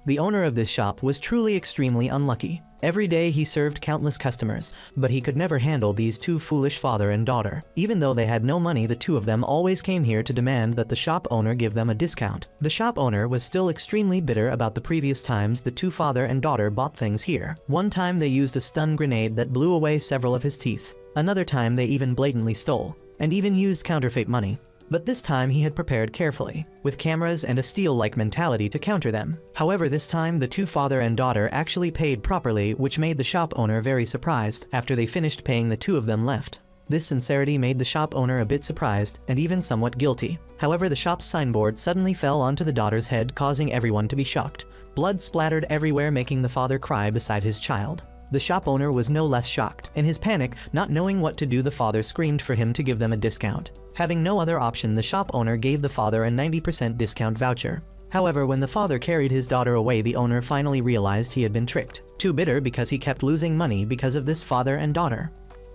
The owner of this shop was truly extremely unlucky. Every day he served countless customers, but he could never handle these two foolish father and daughter. Even though they had no money, the two of them always came here to demand that the shop owner give them a discount. The shop owner was still extremely bitter about the previous times the two father and daughter bought things here. One time they used a stun grenade that blew away several of his teeth. Another time they even blatantly stole, and even used counterfeit money. But this time he had prepared carefully, with cameras and a steel-like mentality to counter them. However, this time the two father and daughter actually paid properly, which made the shop owner very surprised. After they finished paying, the two of them left. This sincerity made the shop owner a bit surprised and even somewhat guilty. However, the shop's signboard suddenly fell onto the daughter's head, causing everyone to be shocked. Blood splattered everywhere, making the father cry beside his child. The shop owner was no less shocked. In his panic, not knowing what to do, the father screamed for him to give them a discount. Having no other option, the shop owner gave the father a 90% discount voucher. However, when the father carried his daughter away, the owner finally realized he had been tricked. Too bitter because he kept losing money because of this father and daughter.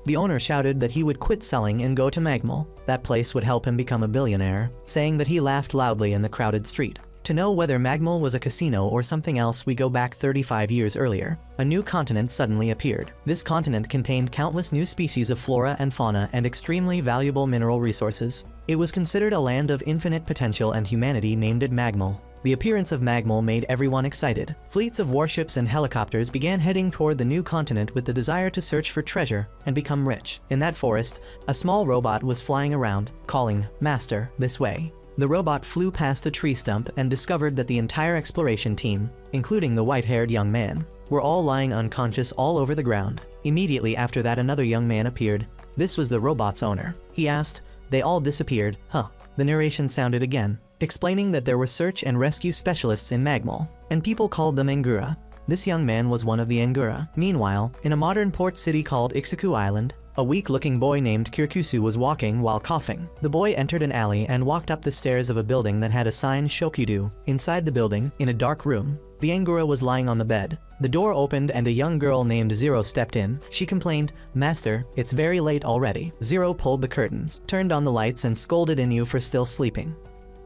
The owner shouted that he would quit selling and go to Magmal. That place would help him become a billionaire, saying that he laughed loudly in the crowded street. To know whether Magmal was a casino or something else, we go back 35 years earlier. A new continent suddenly appeared. This continent contained countless new species of flora and fauna and extremely valuable mineral resources. It was considered a land of infinite potential, and humanity named it Magmal. The appearance of Magmal made everyone excited. Fleets of warships and helicopters began heading toward the new continent with the desire to search for treasure and become rich. In that forest, a small robot was flying around, calling, "Master, this way." The robot flew past a tree stump and discovered that the entire exploration team, including the white-haired young man, were all lying unconscious all over the ground. Immediately after that, another young man appeared. This was the robot's owner. He asked, "They all disappeared, huh?" The narration sounded again, explaining that there were search and rescue specialists in Magmal, and people called them Angura. This young man was one of the Angura. Meanwhile, in a modern port city called Ixaku Island, a weak-looking boy named Kirikusu was walking while coughing. The boy entered an alley and walked up the stairs of a building that had a sign Shokudu. Inside the building, in a dark room, the Angura was lying on the bed. The door opened and a young girl named Zero stepped in. She complained, "Master, it's very late already." Zero pulled the curtains, turned on the lights, and scolded Inu for still sleeping.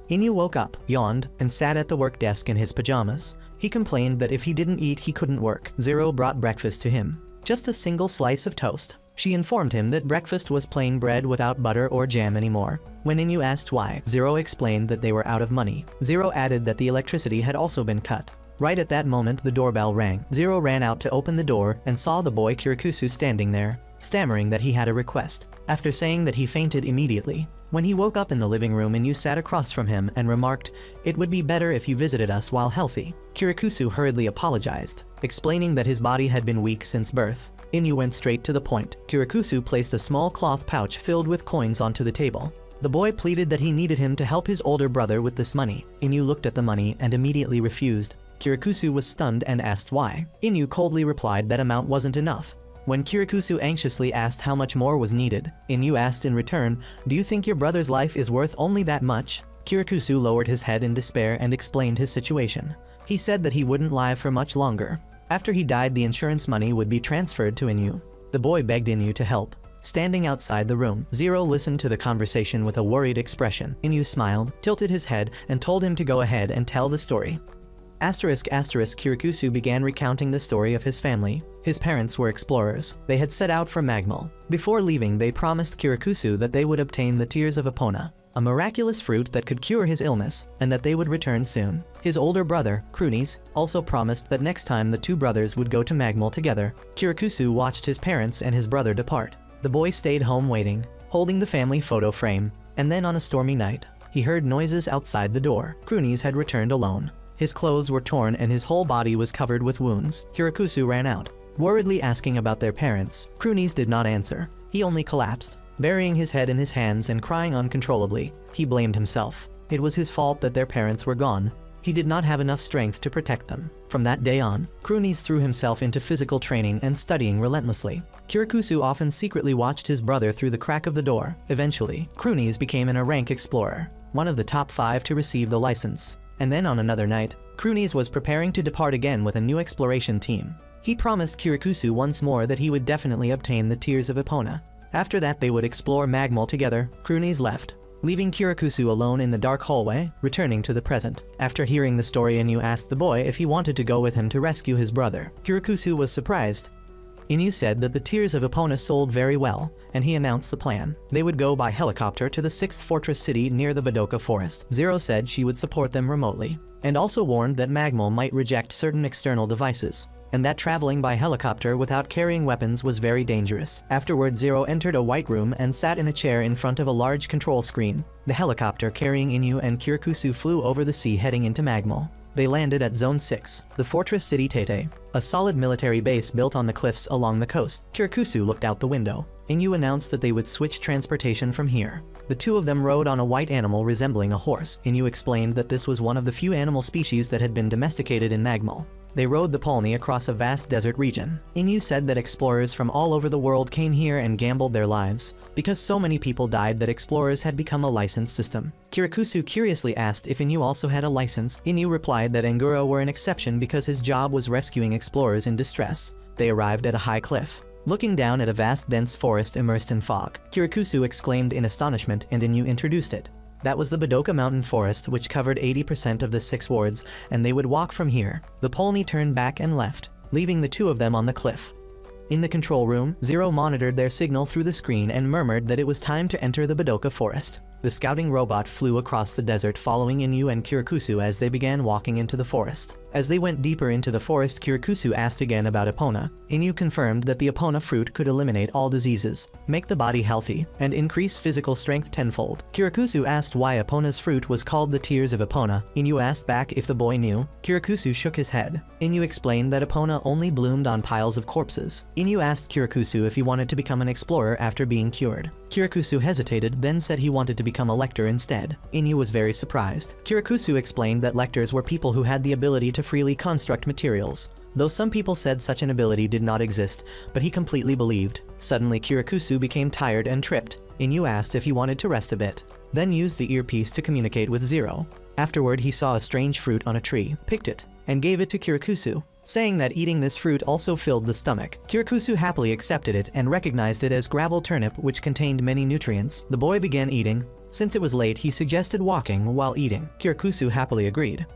Inu woke up, yawned, and sat at the work desk in his pajamas. He complained that if he didn't eat, he couldn't work. Zero brought breakfast to him. Just a single slice of toast. She informed him that breakfast was plain bread without butter or jam anymore. When Inu asked why, Zero explained that they were out of money. Zero added that the electricity had also been cut. Right at that moment, the doorbell rang. Zero ran out to open the door and saw the boy Kirikusu standing there, stammering that he had a request. After saying that, he fainted immediately. When he woke up in the living room, Inu sat across from him and remarked, "It would be better if you visited us while healthy." Kirikusu hurriedly apologized, explaining that his body had been weak since birth. Inu went straight to the point. Kirikusu placed a small cloth pouch filled with coins onto the table. The boy pleaded that he needed him to help his older brother with this money. Inu looked at the money and immediately refused. Kirikusu was stunned and asked why. Inu coldly replied that amount wasn't enough. When Kirikusu anxiously asked how much more was needed, Inu asked in return, "Do you think your brother's life is worth only that much?" Kirikusu lowered his head in despair and explained his situation. He said that he wouldn't live for much longer. After he died, the insurance money would be transferred to Inu. The boy begged Inu to help. Standing outside the room, Zero listened to the conversation with a worried expression. Inu smiled, tilted his head, and told him to go ahead and tell the story. Kirikusu began recounting the story of his family. His parents were explorers. They had set out for Magmal. Before leaving, they promised Kirikusu that they would obtain the Tears of Epona, a miraculous fruit that could cure his illness, and that they would return soon. His older brother, Krunis, also promised that next time the two brothers would go to Magmal together. Kirikusu watched his parents and his brother depart. The boy stayed home waiting, holding the family photo frame, and then on a stormy night, he heard noises outside the door. Krunis had returned alone. His clothes were torn and his whole body was covered with wounds. Kirikusu ran out, worriedly asking about their parents. Krunis did not answer. He only collapsed, burying his head in his hands and crying uncontrollably. He blamed himself. It was his fault that their parents were gone. He did not have enough strength to protect them. From that day on, Krunis threw himself into physical training and studying relentlessly. Kirikusu often secretly watched his brother through the crack of the door. Eventually, Krunis became a rank explorer, one of the top 5 to receive the license. And then on another night, Krunis was preparing to depart again with a new exploration team. He promised Kirikusu once more that he would definitely obtain the Tears of Epona. After that, they would explore Magmal together. Krunis left. leaving Kirakusu alone in the dark hallway, returning to the present. After hearing the story, Inu asked the boy if he wanted to go with him to rescue his brother. Kirakusu was surprised. Inu said that the Tears of Epona sold very well, and he announced the plan. They would go by helicopter to the 6th fortress city near the Badoka forest. Zero said she would support them remotely, and also warned that Magmal might reject certain external devices, and that traveling by helicopter without carrying weapons was very dangerous. Afterward, Zero entered a white room and sat in a chair in front of a large control screen. The helicopter carrying Inu and Kirakusu flew over the sea heading into Magmal. They landed at Zone 6, the fortress city Tete, a solid military base built on the cliffs along the coast. Kirakusu looked out the window. Inu announced that they would switch transportation from here. The two of them rode on a white animal resembling a horse. Inu explained that this was one of the few animal species that had been domesticated in Magmal. They rode the pony across a vast desert region. Inu said that explorers from all over the world came here and gambled their lives, because so many people died that explorers had become a licensed system. Kirakusu curiously asked if Inu also had a license. Inu replied that Angura were an exception because his job was rescuing explorers in distress. They arrived at a high cliff, looking down at a vast dense forest immersed in fog. Kirakusu exclaimed in astonishment, and Inu introduced it. That was the Badoka Mountain Forest, which covered 80% of the 6 wards, and they would walk from here. The pony turned back and left, leaving the two of them on the cliff. In the control room, Zero monitored their signal through the screen and murmured that it was time to enter the Badoka Forest. The scouting robot flew across the desert following Inu and Kirakusu as they began walking into the forest. As they went deeper into the forest, Kirakusu asked again about Epona. Inu confirmed that the Epona fruit could eliminate all diseases, make the body healthy, and increase physical strength tenfold. Kirakusu asked why Epona's fruit was called the Tears of Epona. Inu asked back if the boy knew. Kirakusu shook his head. Inu explained that Epona only bloomed on piles of corpses. Inu asked Kirakusu if he wanted to become an explorer after being cured. Kirakusu hesitated, then said he wanted to become a lector instead. Inu was very surprised. Kirakusu explained that lectors were people who had the ability to freely construct materials, though some people said such an ability did not exist, but he completely believed. Suddenly Kirakusu became tired and tripped. Inu asked if he wanted to rest a bit, then used the earpiece to communicate with Zero. Afterward, he saw a strange fruit on a tree, picked it, and gave it to Kirakusu, saying that eating this fruit also filled the stomach. Kirakusu happily accepted it and recognized it as gravel turnip, which contained many nutrients. The boy began eating. Since it was late, he suggested walking while eating. Kirakusu happily agreed.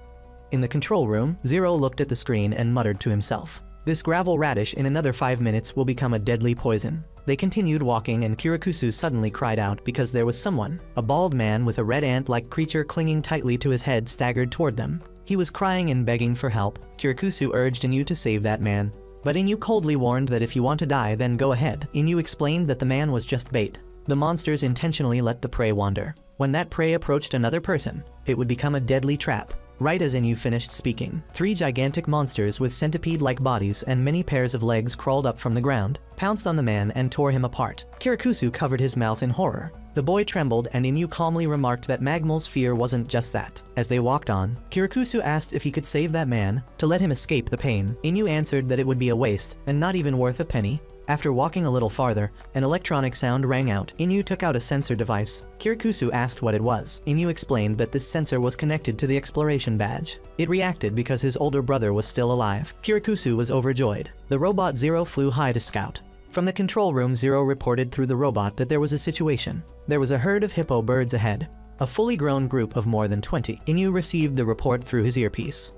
In the control room, Zero looked at the screen and muttered to himself, "This gravel radish in another 5 minutes will become a deadly poison." They continued walking and Kirakusu suddenly cried out because there was someone. A bald man with a red ant-like creature clinging tightly to his head staggered toward them. He was crying and begging for help. Kirakusu urged Inu to save that man, but Inu coldly warned that if you want to die, then go ahead. Inu explained that the man was just bait. The monsters intentionally let the prey wander. When that prey approached another person, it would become a deadly trap. Right as Inu finished speaking, 3 gigantic monsters with centipede-like bodies and many pairs of legs crawled up from the ground, pounced on the man and tore him apart. Kirakusu covered his mouth in horror. The boy trembled and Inu calmly remarked that Magmal's fear wasn't just that. As they walked on, Kirakusu asked if he could save that man, to let him escape the pain. Inu answered that it would be a waste, and not even worth a penny. After walking a little farther, an electronic sound rang out. Inu took out a sensor device. Kirakusu asked what it was. Inu explained that this sensor was connected to the exploration badge. It reacted because his older brother was still alive. Kirakusu was overjoyed. The robot Zero flew high to scout. From the control room, Zero reported through the robot that there was a situation. There was a herd of hippo birds ahead, a fully grown group of more than 20. Inu received the report through his earpiece.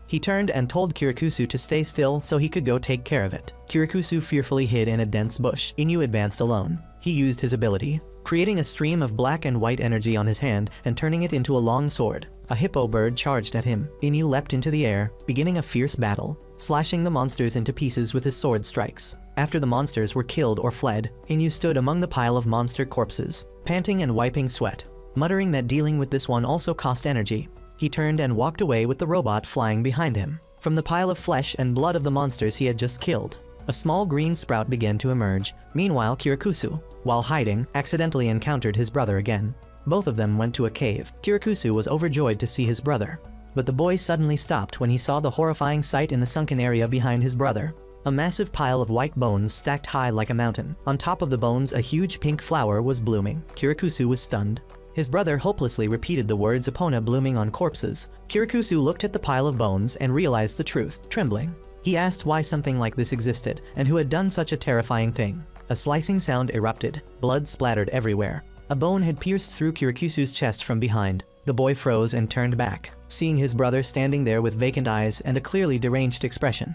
He turned and told Kirakusu to stay still so he could go take care of it. Kirakusu fearfully hid in a dense bush. Inu advanced alone. He used his ability, creating a stream of black and white energy on his hand and turning it into a long sword. A hippo bird charged at him. Inu leapt into the air, beginning a fierce battle, slashing the monsters into pieces with his sword strikes. After the monsters were killed or fled, Inu stood among the pile of monster corpses, panting and wiping sweat, muttering that dealing with this one also cost energy. He turned and walked away with the robot flying behind him. From the pile of flesh and blood of the monsters he had just killed, a small green sprout began to emerge. Meanwhile, Kirakusu, while hiding, accidentally encountered his brother again. Both of them went to a cave. Kirakusu was overjoyed to see his brother, but the boy suddenly stopped when he saw the horrifying sight in the sunken area behind his brother. A massive pile of white bones stacked high like a mountain. On top of the bones, a huge pink flower was blooming. Kirakusu was stunned. His brother hopelessly repeated the words Epona blooming on corpses. Kirakusu looked at the pile of bones and realized the truth, trembling. He asked why something like this existed and who had done such a terrifying thing. A slicing sound erupted. Blood splattered everywhere. A bone had pierced through Kirikusu's chest from behind. The boy froze and turned back, seeing his brother standing there with vacant eyes and a clearly deranged expression.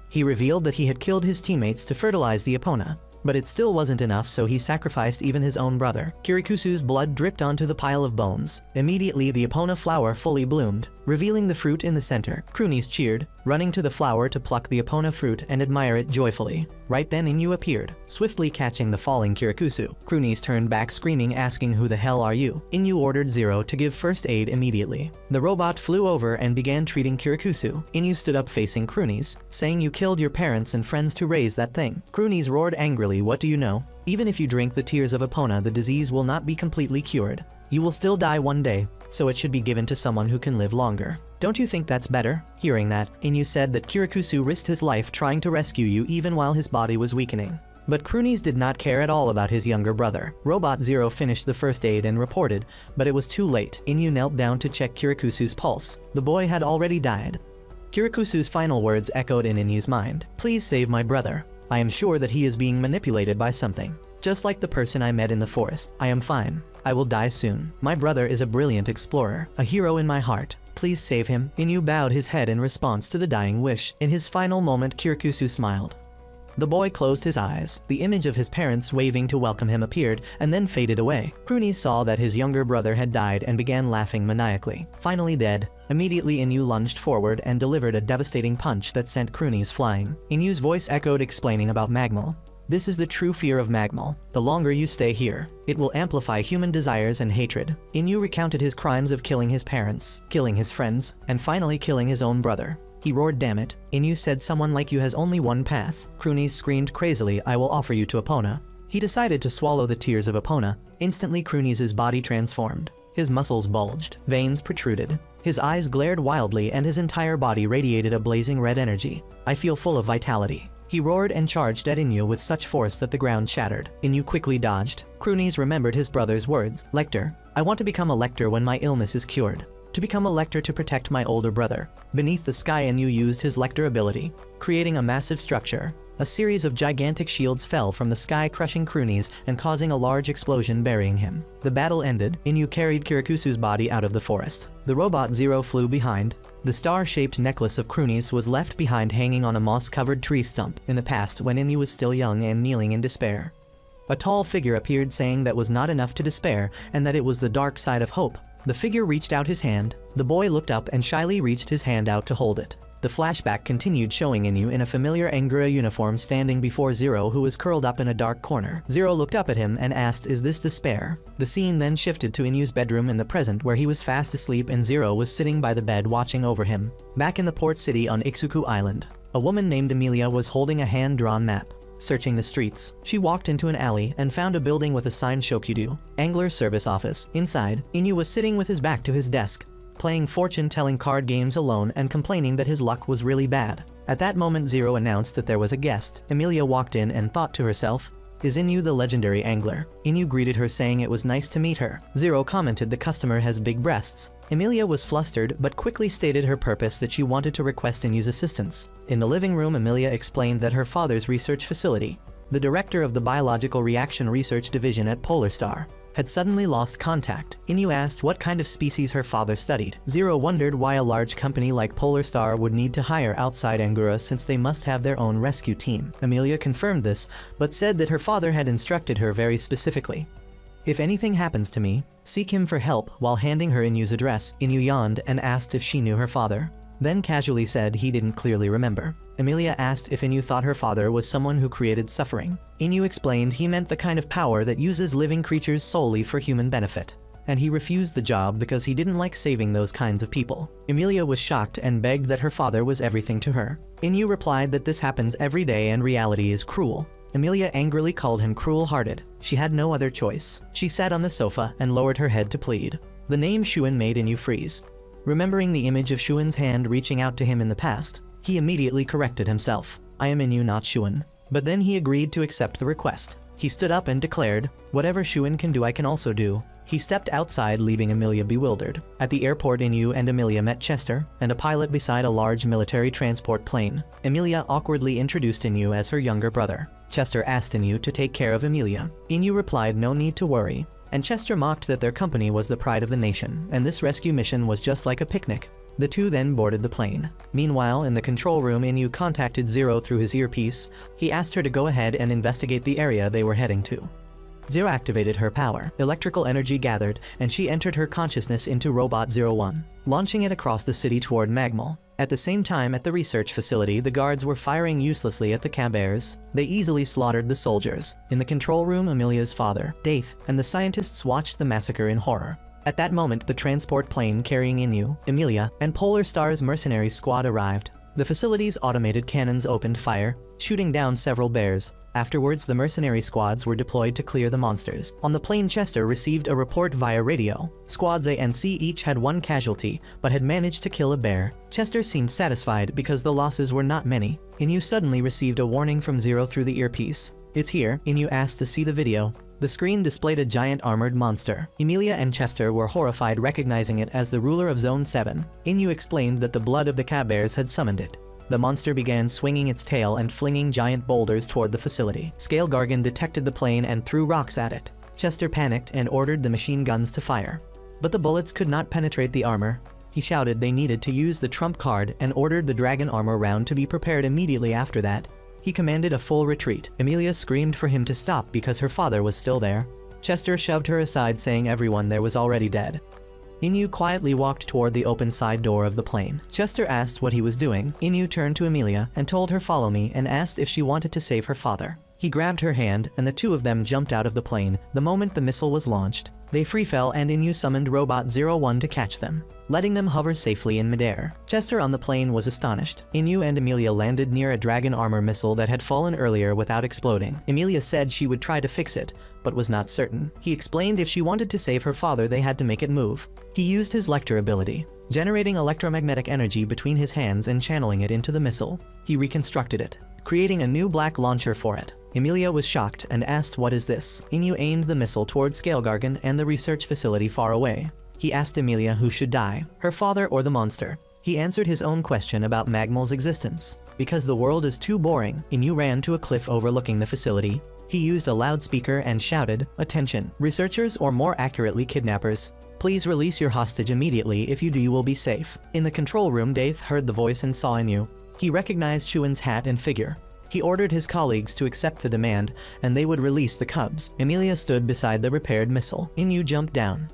He revealed that he had killed his teammates to fertilize the Epona, but it still wasn't enough, so he sacrificed even his own brother. Kirikusu's blood dripped onto the pile of bones. Immediately, the Epona flower fully bloomed, revealing the fruit in the center. Cronies cheered, running to the flower to pluck the Epona fruit and admire it joyfully. Right then Inu appeared, swiftly catching the falling Kirikusu. Cronies turned back screaming, asking, "Who the hell are you?" Inu ordered Zero to give first aid immediately. The robot flew over and began treating Kirikusu. Inu stood up facing Cronies, saying, "You killed your parents and friends to raise that thing." Cronies roared angrily, "What do you know? Even if you drink the tears of Epona, the disease will not be completely cured. You will still die one day, so it should be given to someone who can live longer. Don't you think that's better?" Hearing that, Inu said that Kirikusu risked his life trying to rescue you even while his body was weakening. But Cronies did not care at all about his younger brother. Robot Zero finished the first aid and reported, but it was too late. Inu knelt down to check Kirikusu's pulse. The boy had already died. Kirikusu's final words echoed in Inu's mind. "Please save my brother. I am sure that he is being manipulated by something. Just like the person I met in the forest. I am fine. I will die soon. My brother is a brilliant explorer, a hero in my heart. Please save him." Inu bowed his head in response to the dying wish. In his final moment, Kirikusu smiled. The boy closed his eyes. The image of his parents waving to welcome him appeared, and then faded away. Cronies saw that his younger brother had died and began laughing maniacally. Finally dead, immediately Inu lunged forward and delivered a devastating punch that sent Cronies flying. Inu's voice echoed, explaining about Magmal. "This is the true fear of Magmal. The longer you stay here, it will amplify human desires and hatred." Inu recounted his crimes of killing his parents, killing his friends, and finally killing his own brother. He roared, "Damn it." Inu said, "Someone like you has only one path." Cronies screamed crazily, "I will offer you to Epona." He decided to swallow the tears of Epona. Instantly Cronies' body transformed. His muscles bulged, veins protruded. His eyes glared wildly and his entire body radiated a blazing red energy. "I feel full of vitality." He roared and charged at Inu with such force that the ground shattered. Inu quickly dodged. Cronies remembered his brother's words. "Lector. I want to become a lector when my illness is cured. To become a lector to protect my older brother." Beneath the sky, Inu used his lector ability, creating a massive structure. A series of gigantic shields fell from the sky, crushing Cronies and causing a large explosion, burying him. The battle ended. Inu carried Kirikusu's body out of the forest. The robot Zero flew behind. The star-shaped necklace of Cronies was left behind, hanging on a moss-covered tree stump in the past when Inu was still young and kneeling in despair. A tall figure appeared, saying that was not enough to despair and that it was the dark side of hope. The figure reached out his hand. The boy looked up and shyly reached his hand out to hold it. The flashback continued, showing Inu in a familiar Angura uniform standing before Zero, who was curled up in a dark corner. Zero looked up at him and asked, "Is this despair?" The scene then shifted to Inu's bedroom in the present, where he was fast asleep and Zero was sitting by the bed watching over him. Back in the port city on Ikusuku Island, a woman named Amelia was holding a hand-drawn map. Searching the streets, she walked into an alley and found a building with a sign, Shokudu, Angler Service Office. Inside, Inu was sitting with his back to his desk, playing fortune-telling card games alone and complaining that his luck was really bad. At that moment, Zero announced that there was a guest. Amelia walked in and thought to herself, "Is Inu the legendary angler?" Inu greeted her, saying it was nice to meet her. Zero commented the customer has big breasts. Amelia was flustered but quickly stated her purpose, that she wanted to request Inu's assistance. In the living room, Amelia explained that her father's research facility, the director of the Biological Reaction Research Division at Polar Star, had suddenly lost contact. Inu asked what kind of species her father studied. Zero wondered why a large company like Polar Star would need to hire outside Angura, since they must have their own rescue team. Amelia confirmed this, but said that her father had instructed her very specifically. "If anything happens to me, seek him for help." While handing her Inu's address, Inu yawned and asked if she knew her father, then casually said he didn't clearly remember. Amelia asked if Inu thought her father was someone who created suffering. Inu explained he meant the kind of power that uses living creatures solely for human benefit, and he refused the job because he didn't like saving those kinds of people. Amelia was shocked and begged that her father was everything to her. Inu replied that this happens every day and reality is cruel. Amelia angrily called him cruel-hearted. She had no other choice. She sat on the sofa and lowered her head to plead. The name Shuan made Inu freeze. Remembering the image of Shuan's hand reaching out to him in the past, he immediately corrected himself. "I am Inu, not Shuan." But then he agreed to accept the request. He stood up and declared, "Whatever Shuan can do, I can also do." He stepped outside, leaving Amelia bewildered. At the airport, Inu and Amelia met Chester, and a pilot beside a large military transport plane. Amelia awkwardly introduced Inu as her younger brother. Chester asked Inu to take care of Amelia. Inu replied, "No need to worry. and Chester mocked that their company was the pride of the nation, and this rescue mission was just like a picnic. The two then boarded the plane. Meanwhile, in the control room, Inu contacted Zero through his earpiece. He asked her to go ahead and investigate the area they were heading to. Zero activated her power, electrical energy gathered, and she entered her consciousness into Robot 01, launching it across the city toward Magmal. At the same time, at the research facility, the guards were firing uselessly at the Cabers. They easily slaughtered the soldiers. In the control room, Amelia's father, Daith, and the scientists watched the massacre in horror. At that moment, the transport plane carrying Inu, Amelia, and Polar Star's mercenary squad arrived. The facility's automated cannons opened fire, shooting down several bears. Afterwards, the mercenary squads were deployed to clear the monsters. On the plane, Chester received a report via radio. Squads A and C each had one casualty, but had managed to kill a bear. Chester seemed satisfied because the losses were not many. Inu suddenly received a warning from Zero through the earpiece. "It's here." Inu asked to see the video. The screen displayed a giant armored monster. Amelia and Chester were horrified, recognizing it as the ruler of Zone 7. Inu explained that the blood of the Cabers had summoned it. The monster began swinging its tail and flinging giant boulders toward the facility. Scale Gargan detected the plane and threw rocks at it. Chester panicked and ordered the machine guns to fire. But the bullets could not penetrate the armor. He shouted they needed to use the trump card and ordered the dragon armor round to be prepared immediately after that. He commanded a full retreat. Amelia screamed for him to stop because her father was still there. Chester shoved her aside, saying everyone there was already dead. Inu quietly walked toward the open side door of the plane. Chester asked what he was doing. Inu turned to Amelia and told her follow me and asked if she wanted to save her father. He grabbed her hand and the two of them jumped out of the plane the moment the missile was launched. They free fell and Inu summoned Robot 01 to catch them, letting them hover safely in midair. Chester on the plane was astonished. Inu and Amelia landed near a dragon armor missile that had fallen earlier without exploding. Amelia said she would try to fix it, but was not certain. He explained if she wanted to save her father, they had to make it move. He used his Lecter ability, generating electromagnetic energy between his hands and channeling it into the missile. He reconstructed it, creating a new black launcher for it. Amelia was shocked and asked, "What is this?" Inu aimed the missile toward Scale Gargan and the research facility far away. He asked Amelia who should die, her father or the monster. He answered his own question about Magmal's existence. Because the world is too boring, Inu ran to a cliff overlooking the facility. He used a loudspeaker and shouted, "Attention, researchers, or more accurately kidnappers. Please release your hostage immediately. If you do, you will be safe." In the control room, Daith heard the voice and saw Inu. He recognized Chuan's hat and figure. He ordered his colleagues to accept the demand, and they would release the cubs. Amelia stood beside the repaired missile. Inu jumped down.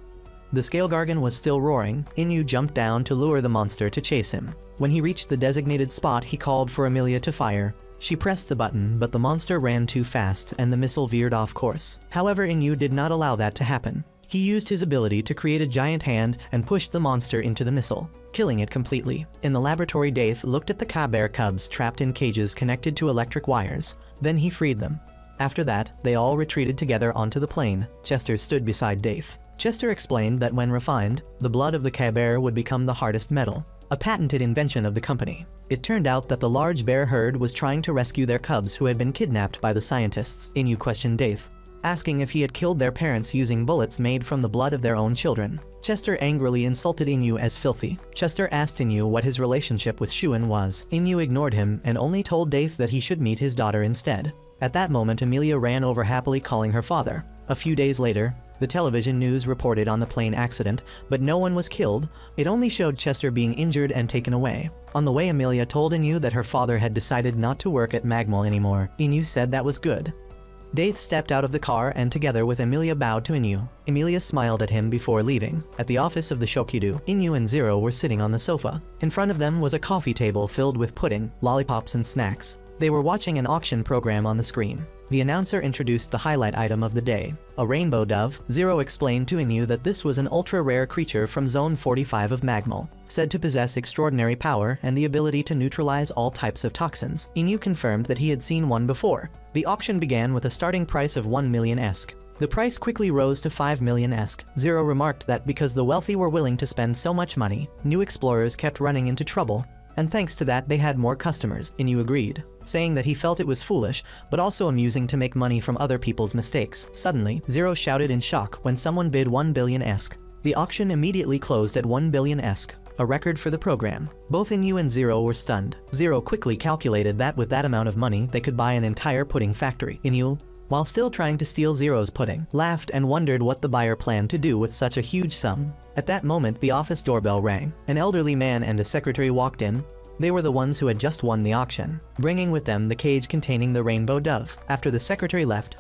The Scale Gargan was still roaring. Inu jumped down to lure the monster to chase him. When he reached the designated spot, he called for Amelia to fire. She pressed the button, but the monster ran too fast and the missile veered off course. However, Inu did not allow that to happen. He used his ability to create a giant hand and pushed the monster into the missile, killing it completely. In the laboratory, Daith looked at the Caber cubs trapped in cages connected to electric wires. Then he freed them. After that, they all retreated together onto the plane. Chester stood beside Daith. Chester explained that when refined, the blood of the Caber would become the hardest metal, a patented invention of the company. It turned out that the large bear herd was trying to rescue their cubs who had been kidnapped by the scientists. Inu questioned Daith, asking if he had killed their parents using bullets made from the blood of their own children. Chester angrily insulted Inu as filthy. Chester asked Inu what his relationship with Chuan was. Inu ignored him and only told Daith that he should meet his daughter instead. At that moment, Amelia ran over happily, calling her father. A few days later, the television news reported on the plane accident, but no one was killed. It only showed Chester being injured and taken away. On the way, Amelia told Inu that her father had decided not to work at Magmal anymore. Inu said that was good. Daith stepped out of the car and together with Amelia bowed to Inu. Amelia smiled at him before leaving. At the office of the Shokudo, Inu and Zero were sitting on the sofa. In front of them was a coffee table filled with pudding, lollipops and snacks. They were watching an auction program on the screen. The announcer introduced the highlight item of the day, a rainbow dove. Zero explained to Inu that this was an ultra-rare creature from Zone 45 of Magmal, said to possess extraordinary power and the ability to neutralize all types of toxins. Inu confirmed that he had seen one before. The auction began with a starting price of 1 million ESK. The price quickly rose to 5 million ESK. Zero remarked that because the wealthy were willing to spend so much money, new explorers kept running into trouble, and thanks to that they had more customers. Inu agreed, saying that he felt it was foolish, but also amusing to make money from other people's mistakes. Suddenly, Zero shouted in shock when someone bid 1 billion ESK. The auction immediately closed at 1 billion ESK, a record for the program. Both Inu and Zero were stunned. Zero quickly calculated that with that amount of money, they could buy an entire pudding factory. Inu while still trying to steal Zero's pudding, laughed and wondered what the buyer planned to do with such a huge sum. At that moment, the office doorbell rang. An elderly man and a secretary walked in. They were the ones who had just won the auction, bringing with them the cage containing the rainbow dove. After the secretary left,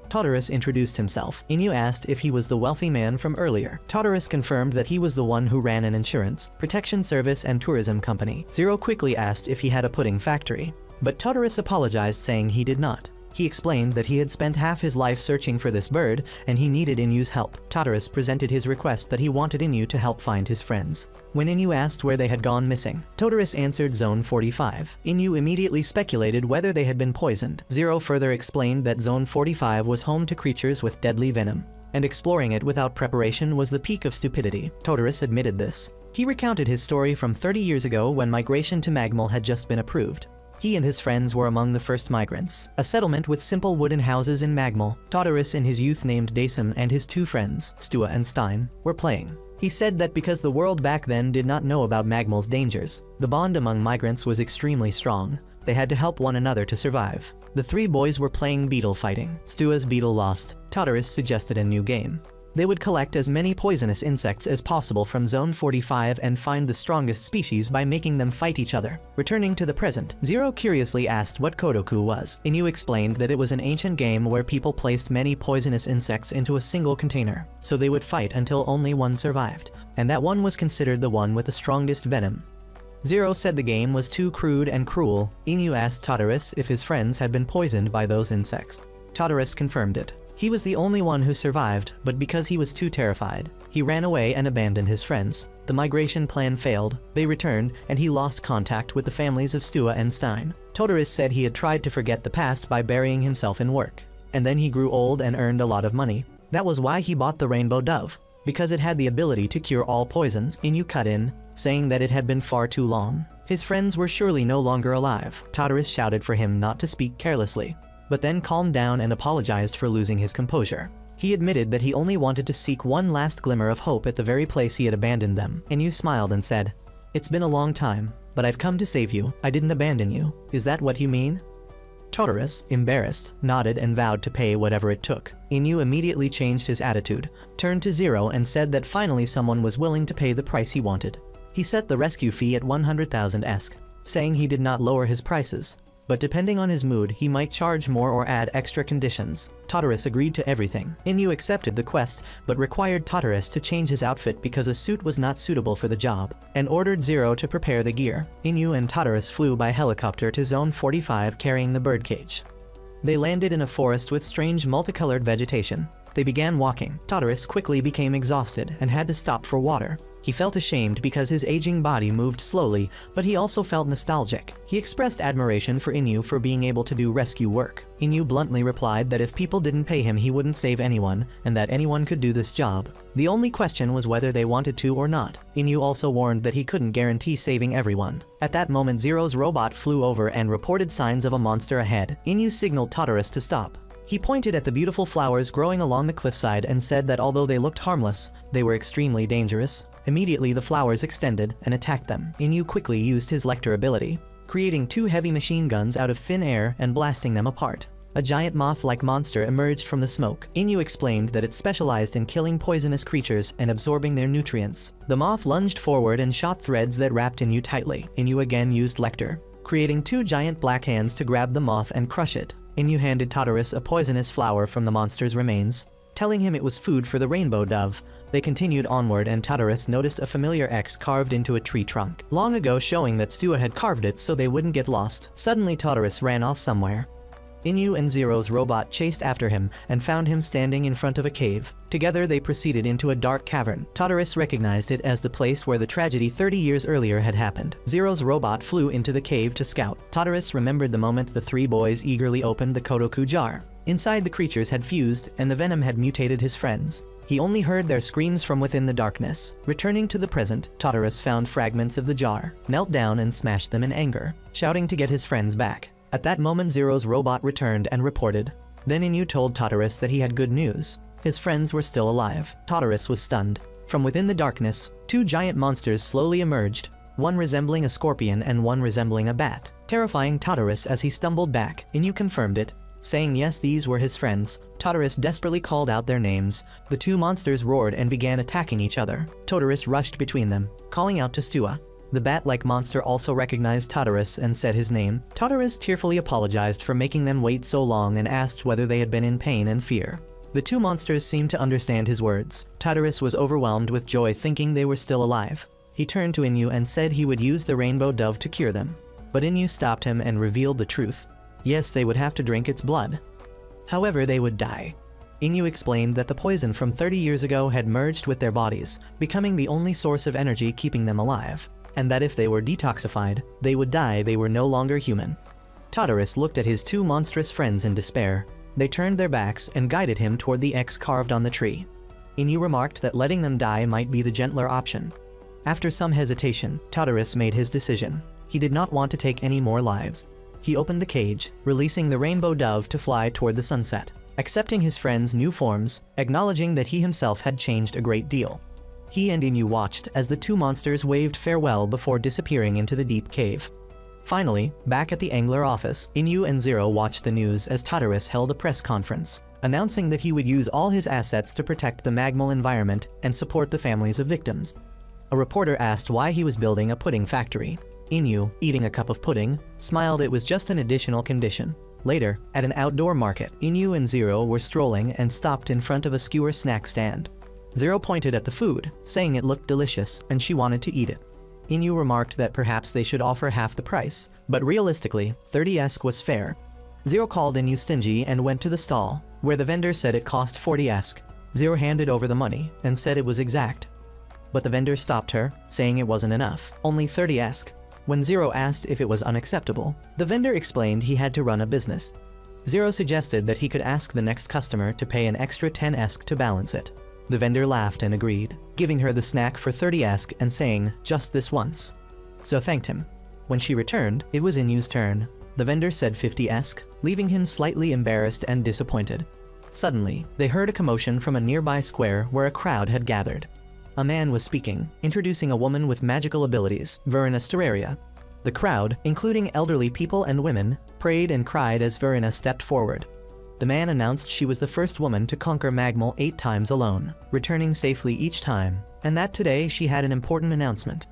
Tartarus introduced himself. Inu asked if he was the wealthy man from earlier. Tartarus confirmed that he was the one who ran an insurance, protection service and tourism company. Zero quickly asked if he had a pudding factory, but Tartarus apologized, saying he did not. He explained that he had spent half his life searching for this bird and he needed Inu's help. Tartarus presented his request that he wanted Inu to help find his friends. When Inu asked where they had gone missing, Tartarus answered Zone 45. Inu immediately speculated whether they had been poisoned. Zero further explained that Zone 45 was home to creatures with deadly venom, and exploring it without preparation was the peak of stupidity. Tartarus admitted this. He recounted his story from 30 years ago when migration to Magmal had just been approved. He and his friends were among the first migrants. A settlement with simple wooden houses in Magmal. Tartarus in his youth named Dasim and his two friends, Stua and Stein, were playing. He said that because the world back then did not know about Magmal's dangers, the bond among migrants was extremely strong. They had to help one another to survive. The three boys were playing beetle fighting. Stua's beetle lost. Tartarus suggested a new game. They would collect as many poisonous insects as possible from Zone 45 and find the strongest species by making them fight each other. Returning to the present, Zero curiously asked what Kodoku was. Inu explained that it was an ancient game where people placed many poisonous insects into a single container, so they would fight until only one survived, and that one was considered the one with the strongest venom. Zero said the game was too crude and cruel. Inu asked Tartarus if his friends had been poisoned by those insects. Tartarus confirmed it. He was the only one who survived, but because he was too terrified, he ran away and abandoned his friends. The migration plan failed, they returned, and he lost contact with the families of Stua and Stein. Tartarus said he had tried to forget the past by burying himself in work. And then he grew old and earned a lot of money. That was why he bought the rainbow dove, because it had the ability to cure all poisons. Inu cut in, saying that it had been far too long. His friends were surely no longer alive. Tartarus shouted for him not to speak carelessly, but then calmed down and apologized for losing his composure. He admitted that he only wanted to seek one last glimmer of hope at the very place he had abandoned them. Inu smiled and said, "It's been a long time, but I've come to save you. I didn't abandon you. Is that what you mean?" Tartarus, embarrassed, nodded and vowed to pay whatever it took. Inu immediately changed his attitude, turned to Zero and said that finally someone was willing to pay the price he wanted. He set the rescue fee at 100,000 ESK, saying he did not lower his prices, but depending on his mood, he might charge more or add extra conditions. Tartarus agreed to everything. Inu accepted the quest, but required Tartarus to change his outfit because a suit was not suitable for the job, and ordered Zero to prepare the gear. Inu and Tartarus flew by helicopter to Zone 45 carrying the birdcage. They landed in a forest with strange multicolored vegetation. They began walking. Tartarus quickly became exhausted and had to stop for water. He felt ashamed because his aging body moved slowly, but he also felt nostalgic. He expressed admiration for Inu for being able to do rescue work. Inu bluntly replied that if people didn't pay him, he wouldn't save anyone, and that anyone could do this job. The only question was whether they wanted to or not. Inu also warned that he couldn't guarantee saving everyone. At that moment, Zero's robot flew over and reported signs of a monster ahead. Inu signaled Tartarus to stop. He pointed at the beautiful flowers growing along the cliffside and said that although they looked harmless, they were extremely dangerous. Immediately the flowers extended and attacked them. Inu quickly used his Lecter ability, creating two heavy machine guns out of thin air and blasting them apart. A giant moth-like monster emerged from the smoke. Inu explained that it specialized in killing poisonous creatures and absorbing their nutrients. The moth lunged forward and shot threads that wrapped Inu tightly. Inu again used Lecter, creating two giant black hands to grab the moth and crush it. Inu handed Tartarus a poisonous flower from the monster's remains, telling him it was food for the rainbow dove. They continued onward and Tartarus noticed a familiar X carved into a tree trunk, long ago, showing that Stua had carved it so they wouldn't get lost. Suddenly Tartarus ran off somewhere. Inu and Zero's robot chased after him and found him standing in front of a cave. Together they proceeded into a dark cavern. Tartarus recognized it as the place where the tragedy 30 years earlier had happened. Zero's robot flew into the cave to scout. Tartarus remembered the moment the three boys eagerly opened the Kodoku jar. Inside, the creatures had fused and the venom had mutated his friends. He only heard their screams from within the darkness. Returning to the present, Tartarus found fragments of the jar, knelt down and smashed them in anger, shouting to get his friends back. At that moment, Zero's robot returned and reported. Then Inu told Tartarus that he had good news. His friends were still alive. Tartarus was stunned. From within the darkness, two giant monsters slowly emerged, one resembling a scorpion and one resembling a bat, terrifying Tartarus as he stumbled back. Inu confirmed it. Saying yes, these were his friends, Todorus desperately called out their names. The two monsters roared and began attacking each other. Todorus rushed between them, calling out to Stua. The bat-like monster also recognized Todorus and said his name. Todorus tearfully apologized for making them wait so long and asked whether they had been in pain and fear. The two monsters seemed to understand his words. Todorus was overwhelmed with joy, thinking they were still alive. He turned to Inu and said he would use the rainbow dove to cure them. But Inu stopped him and revealed the truth. Yes, they would have to drink its blood. However, they would die. Inu explained that the poison from 30 years ago had merged with their bodies, becoming the only source of energy keeping them alive, and that if they were detoxified, they would die. They were no longer human. Todorus looked at his two monstrous friends in despair. They turned their backs and guided him toward the X carved on the tree. Inu remarked that letting them die might be the gentler option. After some hesitation, Todorus made his decision. He did not want to take any more lives. He opened the cage, releasing the rainbow dove to fly toward the sunset, accepting his friends' new forms, acknowledging that he himself had changed a great deal. He and Inu watched as the two monsters waved farewell before disappearing into the deep cave. Finally, back at the Angler office, Inu and Zero watched the news as Todorus held a press conference, announcing that he would use all his assets to protect the magmal environment and support the families of victims. A reporter asked why he was building a pudding factory. Inu, eating a cup of pudding, smiled. It was just an additional condition. Later, at an outdoor market, Inu and Zero were strolling and stopped in front of a skewer snack stand. Zero pointed at the food, saying it looked delicious and she wanted to eat it. Inu remarked that perhaps they should offer half the price, but realistically, 30 esk was fair. Zero called Inu stingy and went to the stall, where the vendor said it cost 40 esk. Zero handed over the money and said it was exact. But the vendor stopped her, saying it wasn't enough, only 30 esk. When Zero asked if it was unacceptable, the vendor explained he had to run a business. Zero suggested that he could ask the next customer to pay an extra 10 esk to balance it. The vendor laughed and agreed, giving her the snack for 30 esk and saying, "Just this once." So thanked him. When she returned, it was Inu's turn. The vendor said 50 esk, leaving him slightly embarrassed and disappointed. Suddenly, they heard a commotion from a nearby square where a crowd had gathered. A man was speaking, introducing a woman with magical abilities, Verena Stellaria. The crowd, including elderly people and women, prayed and cried as Verena stepped forward. The man announced she was the first woman to conquer Magmal 8 times alone, returning safely each time, and that today she had an important announcement.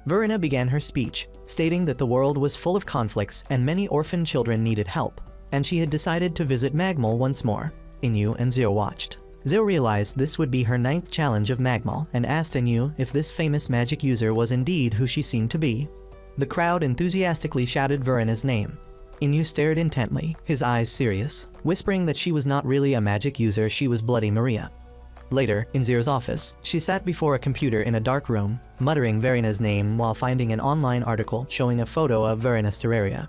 Verena began her speech, stating that the world was full of conflicts and many orphan children needed help, and she had decided to visit Magmal once more. Inu and Zero watched. Zero realized this would be her 9th challenge of Magmal and asked Inu if this famous magic user was indeed who she seemed to be. The crowd enthusiastically shouted Verena's name. Inu stared intently, his eyes serious, whispering that she was not really a magic user, she was Bloody Maria. Later, in Zero's office, she sat before a computer in a dark room, muttering Verena's name while finding an online article showing a photo of Verena Stellaria.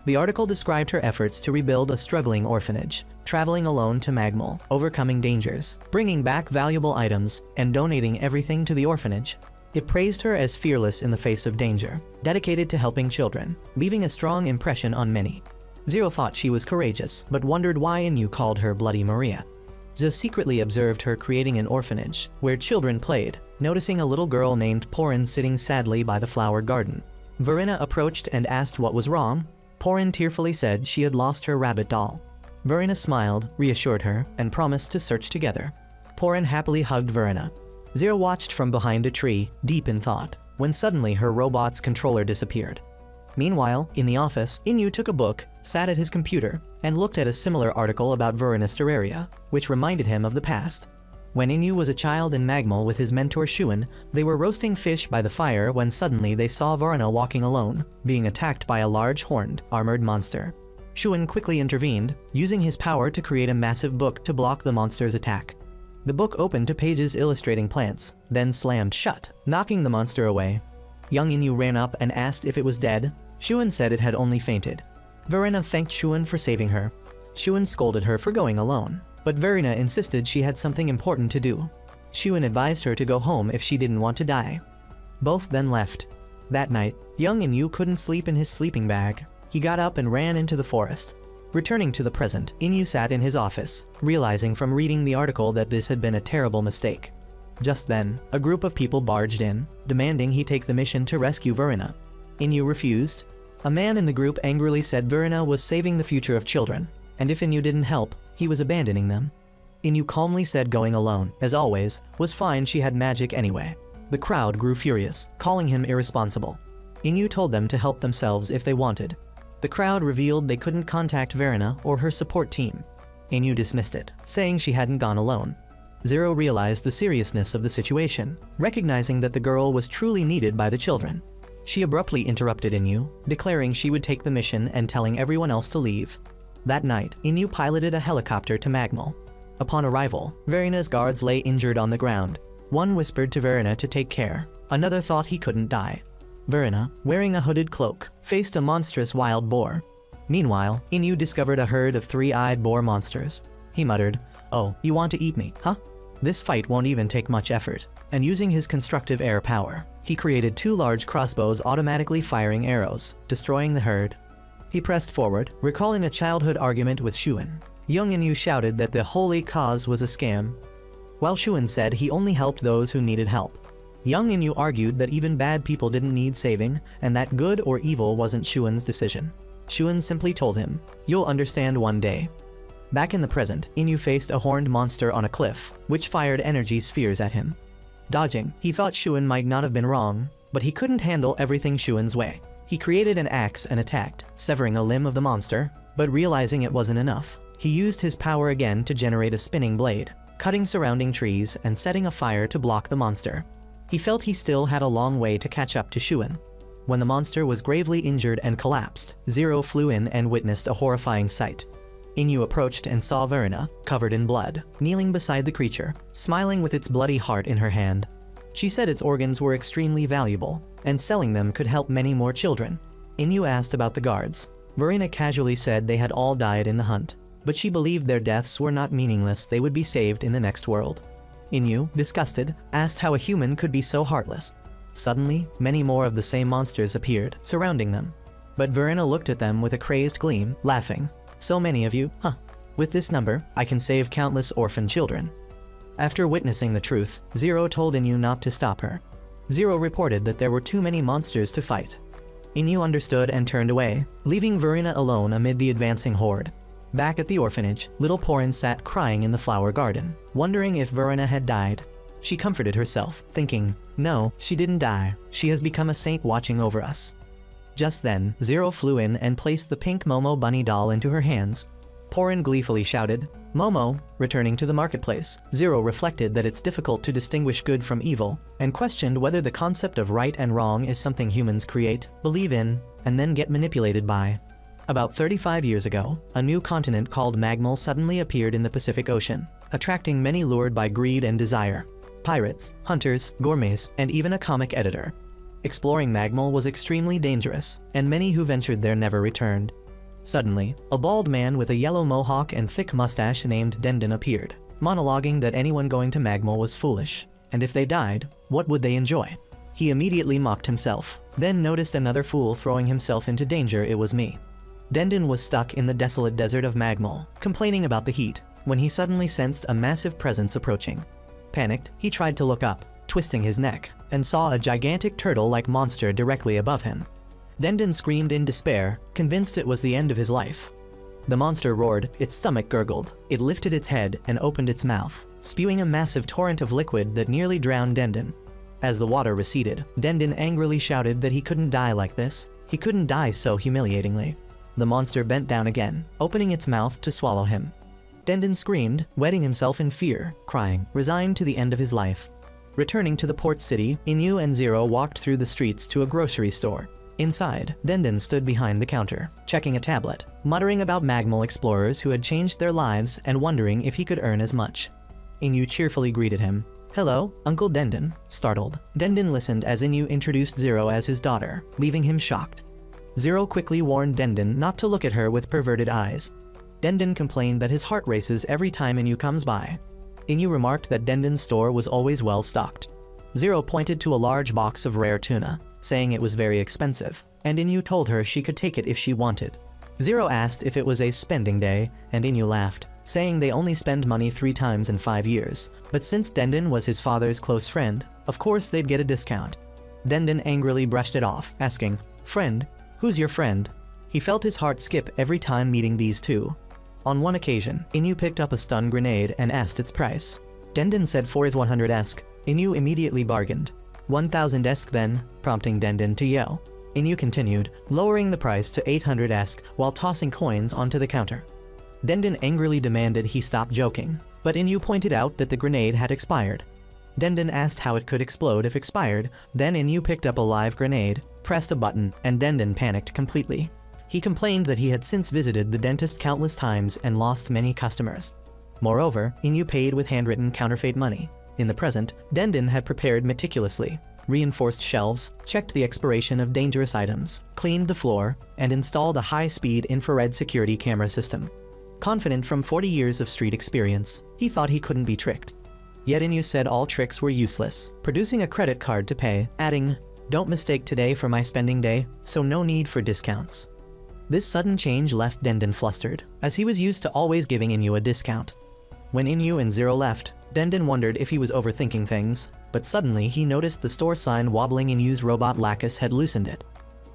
The article described her efforts to rebuild a struggling orphanage, traveling alone to Magmal, overcoming dangers, bringing back valuable items, and donating everything to the orphanage. It praised her as fearless in the face of danger, dedicated to helping children, leaving a strong impression on many. Zero thought she was courageous, but wondered why Inu called her Bloody Maria. Zero secretly observed her creating an orphanage, where children played, noticing a little girl named Porin sitting sadly by the flower garden. Verena approached and asked what was wrong. Porin tearfully said she had lost her rabbit doll. Verena smiled, reassured her, and promised to search together. Porin happily hugged Verena. Zero watched from behind a tree, deep in thought, when suddenly her robot's controller disappeared. Meanwhile, in the office, Inu took a book, sat at his computer, and looked at a similar article about Verena Stellaria, which reminded him of the past. When Inu was a child in Magmal with his mentor Shuan, they were roasting fish by the fire when suddenly they saw Verena walking alone, being attacked by a large horned, armored monster. Shuan quickly intervened, using his power to create a massive book to block the monster's attack. The book opened to pages illustrating plants, then slammed shut, knocking the monster away. Young Inu ran up and asked if it was dead. Shuan said it had only fainted. Verena thanked Shuan for saving her. Shuan scolded her for going alone, but Verena insisted she had something important to do. Shuan advised her to go home if she didn't want to die. Both then left. That night, young Inu couldn't sleep in his sleeping bag. He got up and ran into the forest. Returning to the present, Inu sat in his office, realizing from reading the article that this had been a terrible mistake. Just then, a group of people barged in, demanding he take the mission to rescue Verena. Inu refused. A man in the group angrily said Verena was saving the future of children. and if Inu didn't help, he was abandoning them. Inu calmly said going alone, as always, was fine, she had magic anyway. The crowd grew furious, calling him irresponsible. Inu told them to help themselves if they wanted. The crowd revealed they couldn't contact Verena or her support team. Inu dismissed it, saying she hadn't gone alone. Zero realized the seriousness of the situation, recognizing that the girl was truly needed by the children. She abruptly interrupted Inu, declaring she would take the mission and telling everyone else to leave. That night, Inu piloted a helicopter to Magmal. Upon arrival, Verena's guards lay injured on the ground. One whispered to Verena to take care, another thought he couldn't die. Verena, wearing a hooded cloak, faced a monstrous wild boar. Meanwhile, Inu discovered a herd of three-eyed boar monsters. He muttered, "Oh, you want to eat me, huh?" This fight won't even take much effort, and using his constructive air power, he created two large crossbows automatically firing arrows, destroying the herd. He pressed forward, recalling a childhood argument with Shuan. Young Inu shouted that the holy cause was a scam, while Shuan said he only helped those who needed help. Young Inu argued that even bad people didn't need saving, and that good or evil wasn't Shuan's decision. Shuan simply told him, "You'll understand one day." Back in the present, Inu faced a horned monster on a cliff, which fired energy spheres at him. Dodging, he thought Shuan might not have been wrong, but he couldn't handle everything Shuan's way. He created an axe and attacked, severing a limb of the monster, but realizing it wasn't enough, he used his power again to generate a spinning blade, cutting surrounding trees and setting a fire to block the monster. He felt he still had a long way to catch up to Shuan. When the monster was gravely injured and collapsed, Zero flew in and witnessed a horrifying sight. Inu approached and saw Verena, covered in blood, kneeling beside the creature, smiling with its bloody heart in her hand. She said its organs were extremely valuable, and selling them could help many more children. Inu asked about the guards. Verena casually said they had all died in the hunt, but she believed their deaths were not meaningless, they would be saved in the next world. Inu, disgusted, asked how a human could be so heartless. Suddenly, many more of the same monsters appeared, surrounding them. But Verena looked at them with a crazed gleam, laughing. "So many of you, huh? With this number, I can save countless orphan children." After witnessing the truth, Zero told Inu not to stop her. Zero reported that there were too many monsters to fight. Inu understood and turned away, leaving Verena alone amid the advancing horde. Back at the orphanage, little Porin sat crying in the flower garden, wondering if Verena had died. She comforted herself, thinking, "No, she didn't die. She has become a saint watching over us." Just then, Zero flew in and placed the pink Momo bunny doll into her hands. Porin gleefully shouted, "Momo!" Returning to the marketplace, Zero reflected that it's difficult to distinguish good from evil, and questioned whether the concept of right and wrong is something humans create, believe in, and then get manipulated by. About 35 years ago, a new continent called Magmal suddenly appeared in the Pacific Ocean, attracting many lured by greed and desire. Pirates, hunters, gourmets, and even a comic editor. Exploring Magmal was extremely dangerous, and many who ventured there never returned. Suddenly, a bald man with a yellow mohawk and thick mustache named Dendon appeared, monologuing that anyone going to Magmal was foolish, and if they died, what would they enjoy? He immediately mocked himself, then noticed another fool throwing himself into danger. It was me. Dendon was stuck in the desolate desert of Magmal, complaining about the heat, when he suddenly sensed a massive presence approaching. Panicked, he tried to look up, twisting his neck, and saw a gigantic turtle-like monster directly above him. Dendon screamed in despair, convinced it was the end of his life. The monster roared, its stomach gurgled, it lifted its head and opened its mouth, spewing a massive torrent of liquid that nearly drowned Dendon. As the water receded, Dendon angrily shouted that he couldn't die like this. He couldn't die so humiliatingly. The monster bent down again, opening its mouth to swallow him. Dendon screamed, wetting himself in fear, crying, resigned to the end of his life. Returning to the port city, Inu and Zero walked through the streets to a grocery store. Inside, Dendon stood behind the counter, checking a tablet, muttering about Magmal explorers who had changed their lives and wondering if he could earn as much. Inu cheerfully greeted him. "Hello, Uncle Dendon." Startled, Dendon listened as Inu introduced Zero as his daughter, leaving him shocked. Zero quickly warned Dendon not to look at her with perverted eyes. Dendon complained that his heart races every time Inu comes by. Inu remarked that Dendon's store was always well stocked. Zero pointed to a large box of rare tuna, saying it was very expensive, and Inu told her she could take it if she wanted. Zero asked if it was a spending day, and Inu laughed, saying they only spend money 3 times in 5 years, but since Dendon was his father's close friend, of course they'd get a discount. Dendon angrily brushed it off, asking, "Friend? Who's your friend?" He felt his heart skip every time meeting these two. On one occasion, Inu picked up a stun grenade and asked its price. Dendon said 4,100 esk. Inu immediately bargained. 1,000 esk then, prompting Dendon to yell. Inu continued, lowering the price to 800 esk while tossing coins onto the counter. Dendon angrily demanded he stop joking, but Inu pointed out that the grenade had expired. Dendon asked how it could explode if expired, then Inu picked up a live grenade, pressed a button, and Dendon panicked completely. He complained that he had since visited the dentist countless times and lost many customers. Moreover, Inu paid with handwritten counterfeit money. In the present, Dendon had prepared meticulously, reinforced shelves, checked the expiration of dangerous items, cleaned the floor, and installed a high-speed infrared security camera system. Confident from 40 years of street experience, he thought he couldn't be tricked. Yet Inu said all tricks were useless, producing a credit card to pay, adding, "Don't mistake today for my spending day, so no need for discounts." This sudden change left Dendon flustered, as he was used to always giving Inu a discount. When Inu and Zero left, Dendon wondered if he was overthinking things, but suddenly he noticed the store sign wobbling. Inu's robot Lacus had loosened it.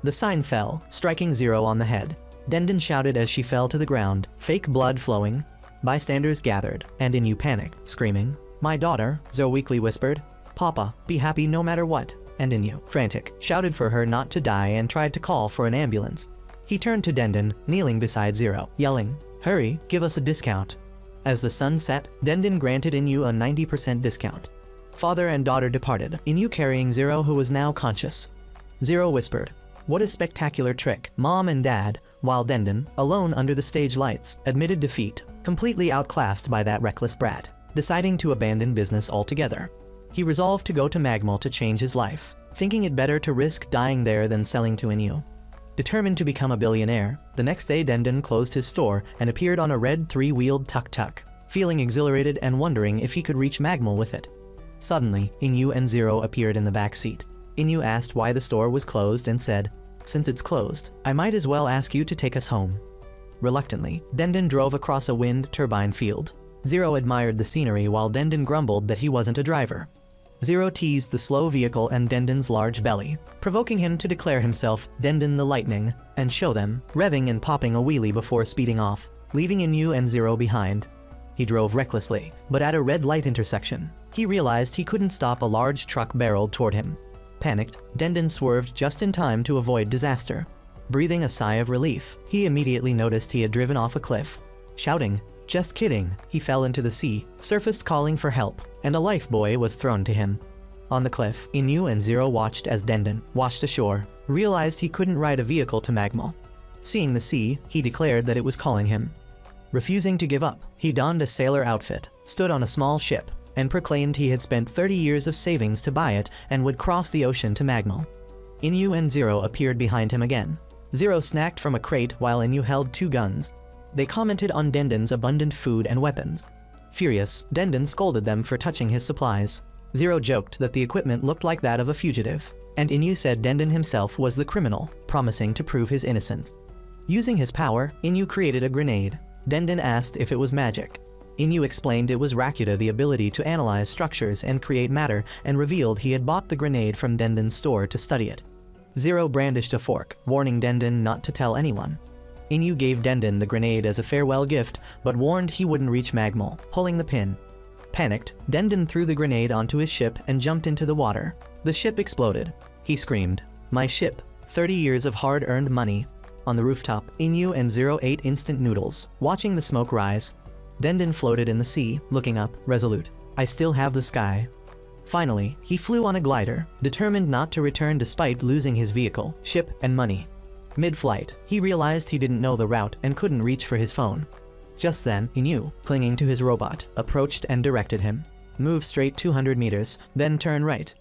The sign fell, striking Zero on the head. Dendon shouted as she fell to the ground, fake blood flowing. Bystanders gathered, and Inu panicked, screaming, "My daughter," Zero weakly whispered. "Papa, be happy no matter what," and Inu, frantic, shouted for her not to die and tried to call for an ambulance. He turned to Dendon, kneeling beside Zero, yelling, "Hurry, give us a discount." As the sun set, Dendon granted Inu a 90% discount. Father and daughter departed, Inu carrying Zero, who was now conscious. Zero whispered, "What a spectacular trick, Mom and Dad," while Dendon, alone under the stage lights, admitted defeat, completely outclassed by that reckless brat. Deciding to abandon business altogether, he resolved to go to Magmal to change his life, thinking it better to risk dying there than selling to Inu. Determined to become a billionaire, the next day Dendon closed his store and appeared on a red three-wheeled tuk-tuk, feeling exhilarated and wondering if he could reach Magmal with it. Suddenly, Inu and Zero appeared in the back seat. Inu asked why the store was closed and said, "Since it's closed, I might as well ask you to take us home." Reluctantly, Dendon drove across a wind turbine field. Zero admired the scenery while Dendon grumbled that he wasn't a driver. Zero teased the slow vehicle and Dendon's large belly, provoking him to declare himself Dendon the Lightning and show them, revving and popping a wheelie before speeding off, leaving Inu and Zero behind. He drove recklessly, but at a red light intersection, he realized he couldn't stop. A large truck barreled toward him. Panicked, Dendon swerved just in time to avoid disaster. Breathing a sigh of relief, he immediately noticed he had driven off a cliff. Shouting, "Just kidding," he fell into the sea, surfaced calling for help, and a lifebuoy was thrown to him. On the cliff, Inu and Zero watched as Dendon, washed ashore, realized he couldn't ride a vehicle to Magmal. Seeing the sea, he declared that it was calling him. Refusing to give up, he donned a sailor outfit, stood on a small ship, and proclaimed he had spent 30 years of savings to buy it and would cross the ocean to Magmal. Inu and Zero appeared behind him again. Zero snacked from a crate while Inu held 2 guns. They commented on Dendon's abundant food and weapons. Furious, Dendon scolded them for touching his supplies. Zero joked that the equipment looked like that of a fugitive, and Inu said Dendon himself was the criminal, promising to prove his innocence. Using his power, Inu created a grenade. Dendon asked if it was magic. Inu explained it was Rakuta, the ability to analyze structures and create matter, and revealed he had bought the grenade from Dendon's store to study it. Zero brandished a fork, warning Dendon not to tell anyone. Inu gave Dendon the grenade as a farewell gift, but warned he wouldn't reach Magmal, pulling the pin. Panicked, Dendon threw the grenade onto his ship and jumped into the water. The ship exploded. He screamed, "My ship, 30 years of hard-earned money." On the rooftop, Inu and Zero ate instant noodles, watching the smoke rise. Dendon floated in the sea, looking up, resolute. "I still have the sky." Finally, he flew on a glider, determined not to return despite losing his vehicle, ship, and money. Mid-flight, he realized he didn't know the route and couldn't reach for his phone. Just then, Inu, clinging to his robot, approached and directed him. "Move straight 200 meters, then turn right."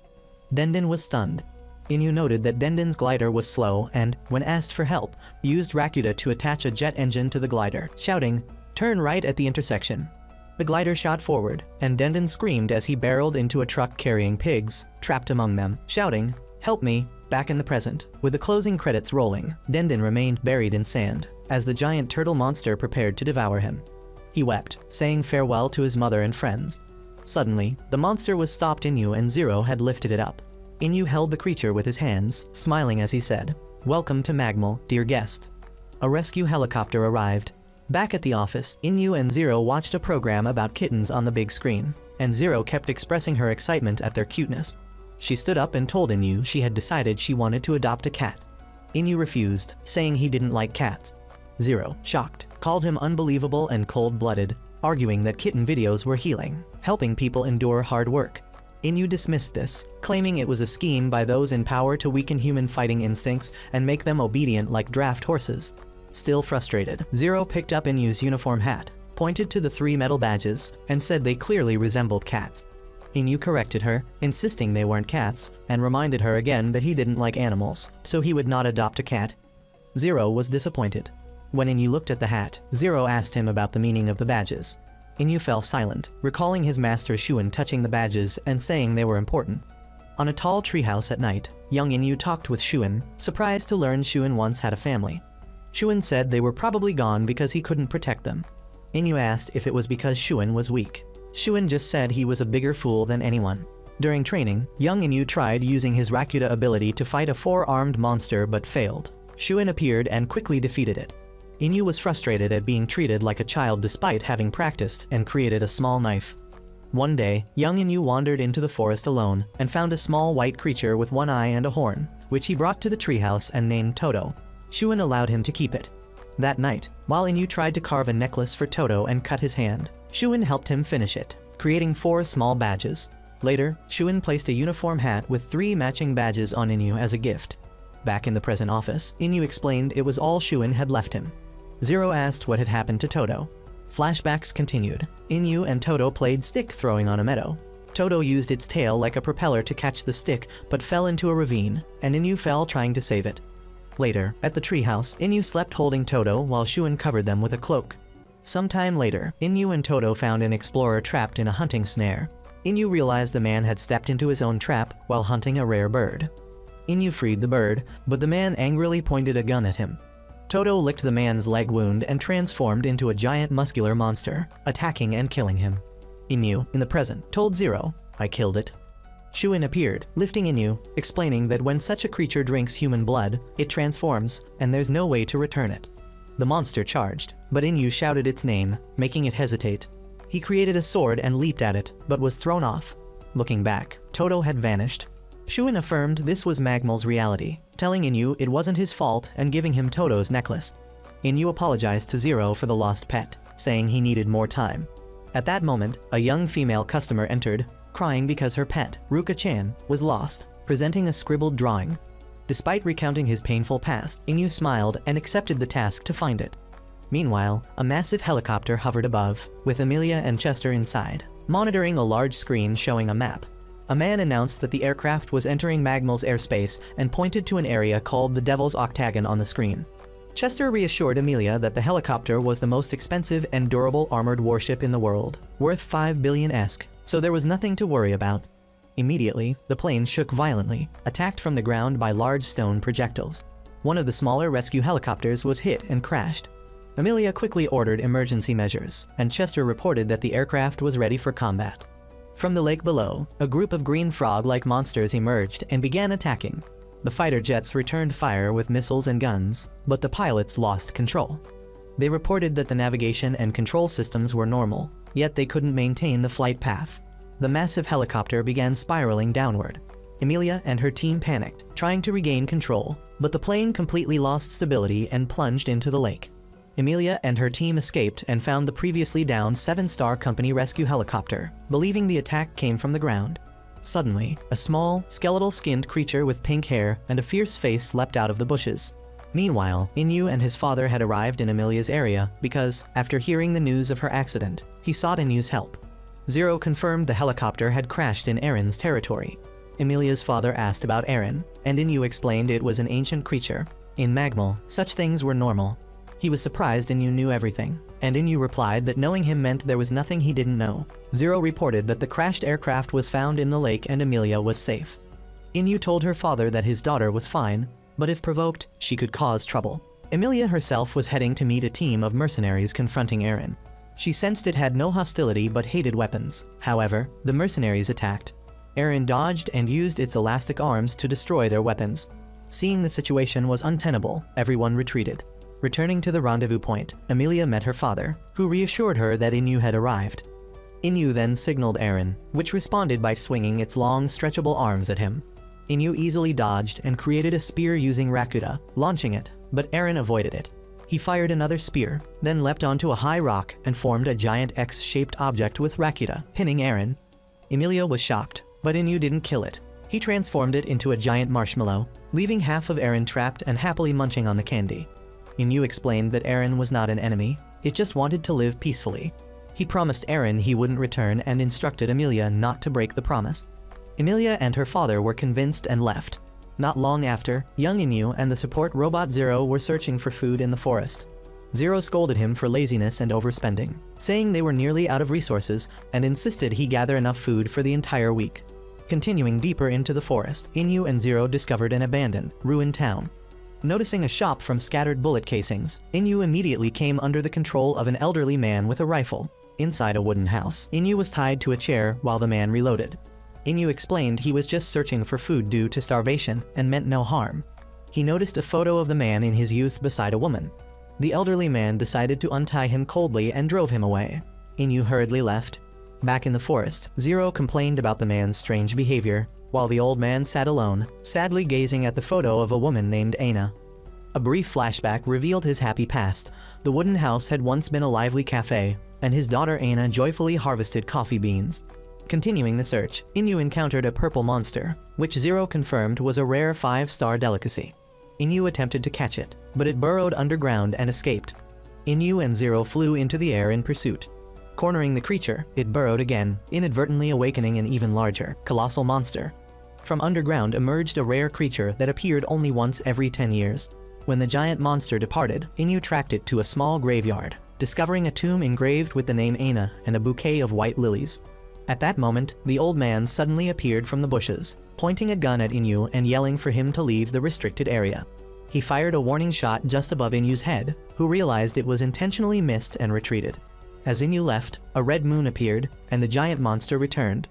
Dendon was stunned. Inu noted that Dendon's glider was slow and, when asked for help, used Rakuta to attach a jet engine to the glider, shouting, "Turn right at the intersection." The glider shot forward, and Dendon screamed as he barreled into a truck carrying pigs, trapped among them, shouting, "Help me!" Back in the present, with the closing credits rolling, Dendon remained buried in sand, as the giant turtle monster prepared to devour him. He wept, saying farewell to his mother and friends. Suddenly, the monster was stopped. Inu and Zero had lifted it up. Inu held the creature with his hands, smiling as he said, "Welcome to Magmal, dear guest." A rescue helicopter arrived. Back at the office, Inu and Zero watched a program about kittens on the big screen, and Zero kept expressing her excitement at their cuteness. She stood up and told Inu she had decided she wanted to adopt a cat. Inu refused, saying he didn't like cats. Zero, shocked, called him unbelievable and cold-blooded, arguing that kitten videos were healing, helping people endure hard work. Inu dismissed this, claiming it was a scheme by those in power to weaken human fighting instincts and make them obedient like draft horses. Still frustrated, Zero picked up Inu's uniform hat, pointed to the 3 metal badges, and said they clearly resembled cats. Inu corrected her, insisting they weren't cats, and reminded her again that he didn't like animals, so he would not adopt a cat. Zero was disappointed. When Inu looked at the hat, Zero asked him about the meaning of the badges. Inu fell silent, recalling his master Shuin touching the badges and saying they were important. On a tall treehouse at night, young Inu talked with Shuin, surprised to learn Shuin once had a family. Shuin said they were probably gone because he couldn't protect them. Inu asked if it was because Shuin was weak. Shuin just said he was a bigger fool than anyone. During training, young Inu tried using his Rakuta ability to fight a 4-armed monster but failed. Shuin appeared and quickly defeated it. Inu was frustrated at being treated like a child despite having practiced and created a small knife. One day, young Inu wandered into the forest alone and found a small white creature with 1 eye and a horn, which he brought to the treehouse and named Toto. Shuin allowed him to keep it. That night, while Inu tried to carve a necklace for Toto and cut his hand, Shuin helped him finish it, creating 4 small badges. Later, Shuin placed a uniform hat with 3 matching badges on Inu as a gift. Back in the present office, Inu explained it was all Shuin had left him. Zero asked what had happened to Toto. Flashbacks continued. Inu and Toto played stick throwing on a meadow. Toto used its tail like a propeller to catch the stick but fell into a ravine, and Inu fell trying to save it. Later, at the treehouse, Inu slept holding Toto while Shuin covered them with a cloak. Sometime later, Inu and Toto found an explorer trapped in a hunting snare. Inu realized the man had stepped into his own trap while hunting a rare bird. Inu freed the bird, but the man angrily pointed a gun at him. Toto licked the man's leg wound and transformed into a giant muscular monster, attacking and killing him. Inu, in the present, told Zero, "I killed it." Shuin appeared, lifting Inu, explaining that when such a creature drinks human blood, it transforms, and there's no way to return it. The monster charged, but Inu shouted its name, making it hesitate. He created a sword and leaped at it, but was thrown off. Looking back, Toto had vanished. Shuin affirmed this was Magmal's reality, telling Inu it wasn't his fault and giving him Toto's necklace. Inu apologized to Zero for the lost pet, saying he needed more time. At that moment, a young female customer entered, crying because her pet, Ruka-chan, was lost, presenting a scribbled drawing. Despite recounting his painful past, Inu smiled and accepted the task to find it. Meanwhile, a massive helicopter hovered above, with Emilia and Chester inside, monitoring a large screen showing a map. A man announced that the aircraft was entering Magmal's airspace and pointed to an area called the Devil's Octagon on the screen. Chester reassured Emilia that the helicopter was the most expensive and durable armored warship in the world, worth 5 billion-esque, so there was nothing to worry about. Immediately, the plane shook violently, attacked from the ground by large stone projectiles. One of the smaller rescue helicopters was hit and crashed. Emilia quickly ordered emergency measures, and Chester reported that the aircraft was ready for combat. From the lake below, a group of green frog-like monsters emerged and began attacking. The fighter jets returned fire with missiles and guns, but the pilots lost control. They reported that the navigation and control systems were normal, yet they couldn't maintain the flight path. The massive helicopter began spiraling downward. Emilia and her team panicked, trying to regain control, but the plane completely lost stability and plunged into the lake. Emilia and her team escaped and found the previously downed 7-star company rescue helicopter, believing the attack came from the ground. Suddenly, a small, skeletal-skinned creature with pink hair and a fierce face leapt out of the bushes. Meanwhile, Inu and his father had arrived in Emilia's area because, after hearing the news of her accident, he sought Inu's help. Zero confirmed the helicopter had crashed in Erin's territory. Emilia's father asked about Erin, and Inu explained it was an ancient creature. In Magmal, such things were normal. He was surprised Inu knew everything, and Inu replied that knowing him meant there was nothing he didn't know. Zero reported that the crashed aircraft was found in the lake and Emilia was safe. Inu told her father that his daughter was fine, but if provoked, she could cause trouble. Emilia herself was heading to meet a team of mercenaries confronting Erin. She sensed it had no hostility but hated weapons. However, the mercenaries attacked. Erin dodged and used its elastic arms to destroy their weapons. Seeing the situation was untenable, everyone retreated. Returning to the rendezvous point, Emilia met her father, who reassured her that Inu had arrived. Inu then signaled Eren, which responded by swinging its long, stretchable arms at him. Inu easily dodged and created a spear using Rakuda, launching it, but Eren avoided it. He fired another spear, then leapt onto a high rock and formed a giant X-shaped object with Rakuda, pinning Eren. Emilia was shocked, but Inu didn't kill it. He transformed it into a giant marshmallow, leaving half of Eren trapped and happily munching on the candy. Inu explained that Eren was not an enemy, it just wanted to live peacefully. He promised Eren he wouldn't return and instructed Emilia not to break the promise. Emilia and her father were convinced and left. Not long after, young Inu and the support robot Zero were searching for food in the forest. Zero scolded him for laziness and overspending, saying they were nearly out of resources and insisted he gather enough food for the entire week. Continuing deeper into the forest, Inu and Zero discovered an abandoned, ruined town. Noticing a shop from scattered bullet casings, Inu immediately came under the control of an elderly man with a rifle. Inside a wooden house, Inu was tied to a chair while the man reloaded. Inu explained he was just searching for food due to starvation and meant no harm. He noticed a photo of the man in his youth beside a woman. The elderly man decided to untie him coldly and drove him away. Inu hurriedly left. Back in the forest, Zero complained about the man's strange behavior, while the old man sat alone, sadly gazing at the photo of a woman named Aina. A brief flashback revealed his happy past. The wooden house had once been a lively cafe, and his daughter Aina joyfully harvested coffee beans. Continuing the search, Inu encountered a purple monster, which Zero confirmed was a rare 5-star delicacy. Inu attempted to catch it, but it burrowed underground and escaped. Inu and Zero flew into the air in pursuit. Cornering the creature, it burrowed again, inadvertently awakening an even larger, colossal monster. From underground emerged a rare creature that appeared only once every 10 years. When the giant monster departed, Inu tracked it to a small graveyard, discovering a tomb engraved with the name Aina and a bouquet of white lilies. At that moment, the old man suddenly appeared from the bushes, pointing a gun at Inu and yelling for him to leave the restricted area. He fired a warning shot just above Inu's head, who realized it was intentionally missed and retreated. As Inu left, a red moon appeared, and the giant monster returned.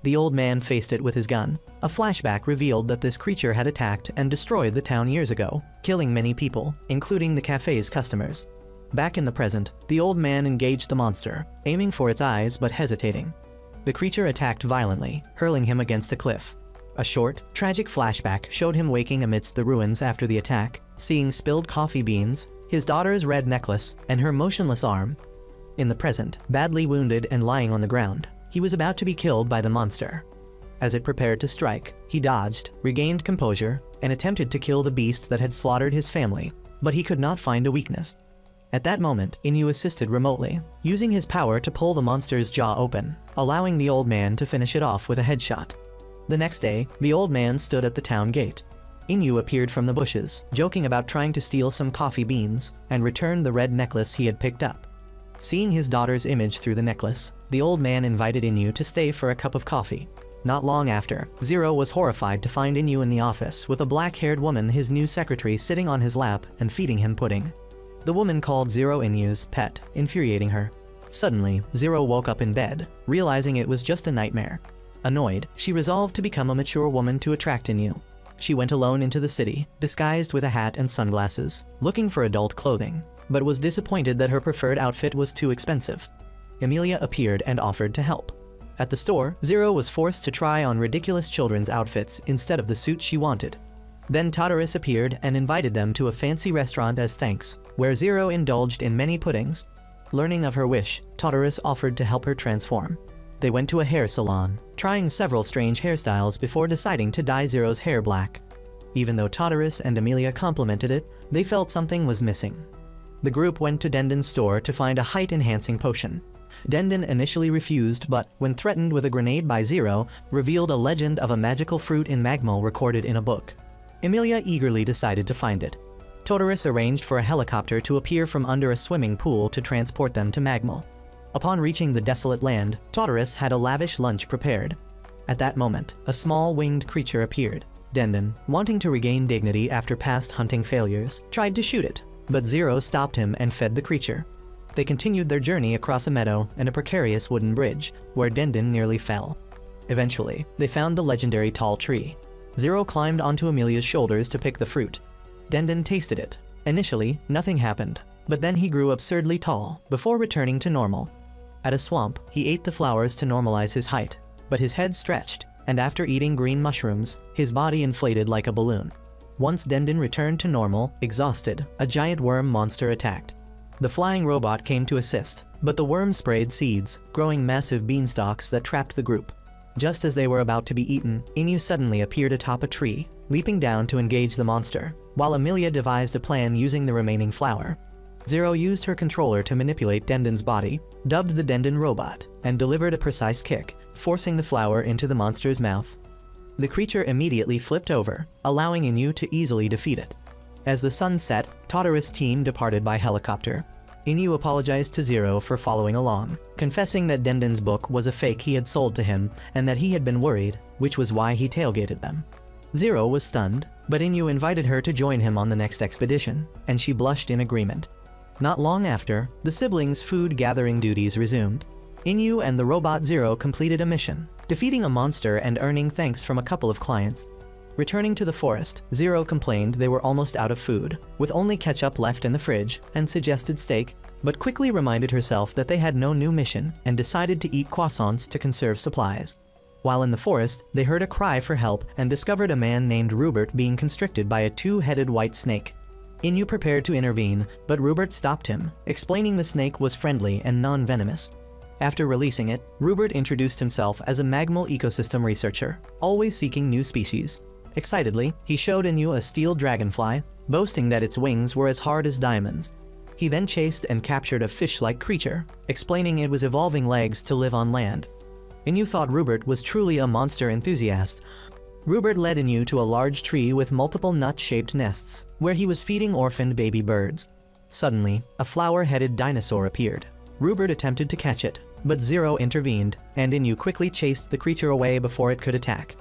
The old man faced it with his gun. A flashback revealed that this creature had attacked and destroyed the town years ago, killing many people, including the cafe's customers. Back in the present, the old man engaged the monster, aiming for its eyes but hesitating. The creature attacked violently, hurling him against a cliff. A short, tragic flashback showed him waking amidst the ruins after the attack, seeing spilled coffee beans, his daughter's red necklace, and her motionless arm. In the present, badly wounded and lying on the ground, he was about to be killed by the monster. As it prepared to strike, he dodged, regained composure, and attempted to kill the beast that had slaughtered his family, but he could not find a weakness. At that moment, Inu assisted remotely, using his power to pull the monster's jaw open, allowing the old man to finish it off with a headshot. The next day, the old man stood at the town gate. Inu appeared from the bushes, joking about trying to steal some coffee beans, and returned the red necklace he had picked up. Seeing his daughter's image through the necklace, the old man invited Inu to stay for a cup of coffee. Not long after, Zero was horrified to find Inu in the office with a black-haired woman, his new secretary, sitting on his lap and feeding him pudding. The woman called Zero Inu's pet, infuriating her. Suddenly, Zero woke up in bed, realizing it was just a nightmare. Annoyed, she resolved to become a mature woman to attract Inu. She went alone into the city, disguised with a hat and sunglasses, looking for adult clothing, but was disappointed that her preferred outfit was too expensive. Emilia appeared and offered to help. At the store, Zero was forced to try on ridiculous children's outfits instead of the suit she wanted. Then Tartarus appeared and invited them to a fancy restaurant as thanks, where Zero indulged in many puddings. Learning of her wish, Tartarus offered to help her transform. They went to a hair salon, trying several strange hairstyles before deciding to dye Zero's hair black. Even though Tartarus and Emilia complimented it, they felt something was missing. The group went to Denden's store to find a height-enhancing potion. Denden initially refused, but when threatened with a grenade by Zero, revealed a legend of a magical fruit in Magmal recorded in a book. Emilia eagerly decided to find it. Tartarus arranged for a helicopter to appear from under a swimming pool to transport them to Magmal. Upon reaching the desolate land, Tartarus had a lavish lunch prepared. At that moment, a small winged creature appeared. Denden, wanting to regain dignity after past hunting failures, tried to shoot it, but Zero stopped him and fed the creature. They continued their journey across a meadow and a precarious wooden bridge, where Denden nearly fell. Eventually, they found the legendary tall tree. Zero climbed onto Emilia's shoulders to pick the fruit. Denden tasted it, Initially, nothing happened, but then he grew absurdly tall before returning to normal. At a swamp, he ate the flowers to normalize his height, but his head stretched, and after eating green mushrooms, his body inflated like a balloon. Once Dendon returned to normal, exhausted, a giant worm monster attacked. The flying robot came to assist, but the worm sprayed seeds, growing massive beanstalks that trapped the group. Just as they were about to be eaten, Inu suddenly appeared atop a tree, leaping down to engage the monster, while Amelia devised a plan using the remaining flour. Zero used her controller to manipulate Dendon's body, dubbed the Dendon robot, and delivered a precise kick, forcing the flour into the monster's mouth. The creature immediately flipped over, allowing Inu to easily defeat it. As the sun set, Totterus' team departed by helicopter. Inu apologized to Zero for following along, confessing that Dendon's book was a fake he had sold to him and that he had been worried, which was why he tailgated them. Zero was stunned, but Inu invited her to join him on the next expedition, and she blushed in agreement. Not long after, the siblings' food gathering duties resumed. Inu and the robot Zero completed a mission, defeating a monster and earning thanks from a couple of clients. Returning to the forest, Zero complained they were almost out of food, with only ketchup left in the fridge, and suggested steak, but quickly reminded herself that they had no new mission and decided to eat croissants to conserve supplies. While in the forest, they heard a cry for help and discovered a man named Rupert being constricted by a two-headed white snake. Inu prepared to intervene, but Rupert stopped him, explaining the snake was friendly and non-venomous. After releasing it, Rupert introduced himself as a magmal ecosystem researcher, always seeking new species. Excitedly, he showed Inu a steel dragonfly, boasting that its wings were as hard as diamonds. He then chased and captured a fish-like creature, explaining it was evolving legs to live on land. Inu thought Rupert was truly a monster enthusiast. Rupert led Inu to a large tree with multiple nut-shaped nests, where he was feeding orphaned baby birds. Suddenly, a flower-headed dinosaur appeared. Rupert attempted to catch it, but Zero intervened, and Inu quickly chased the creature away before it could attack.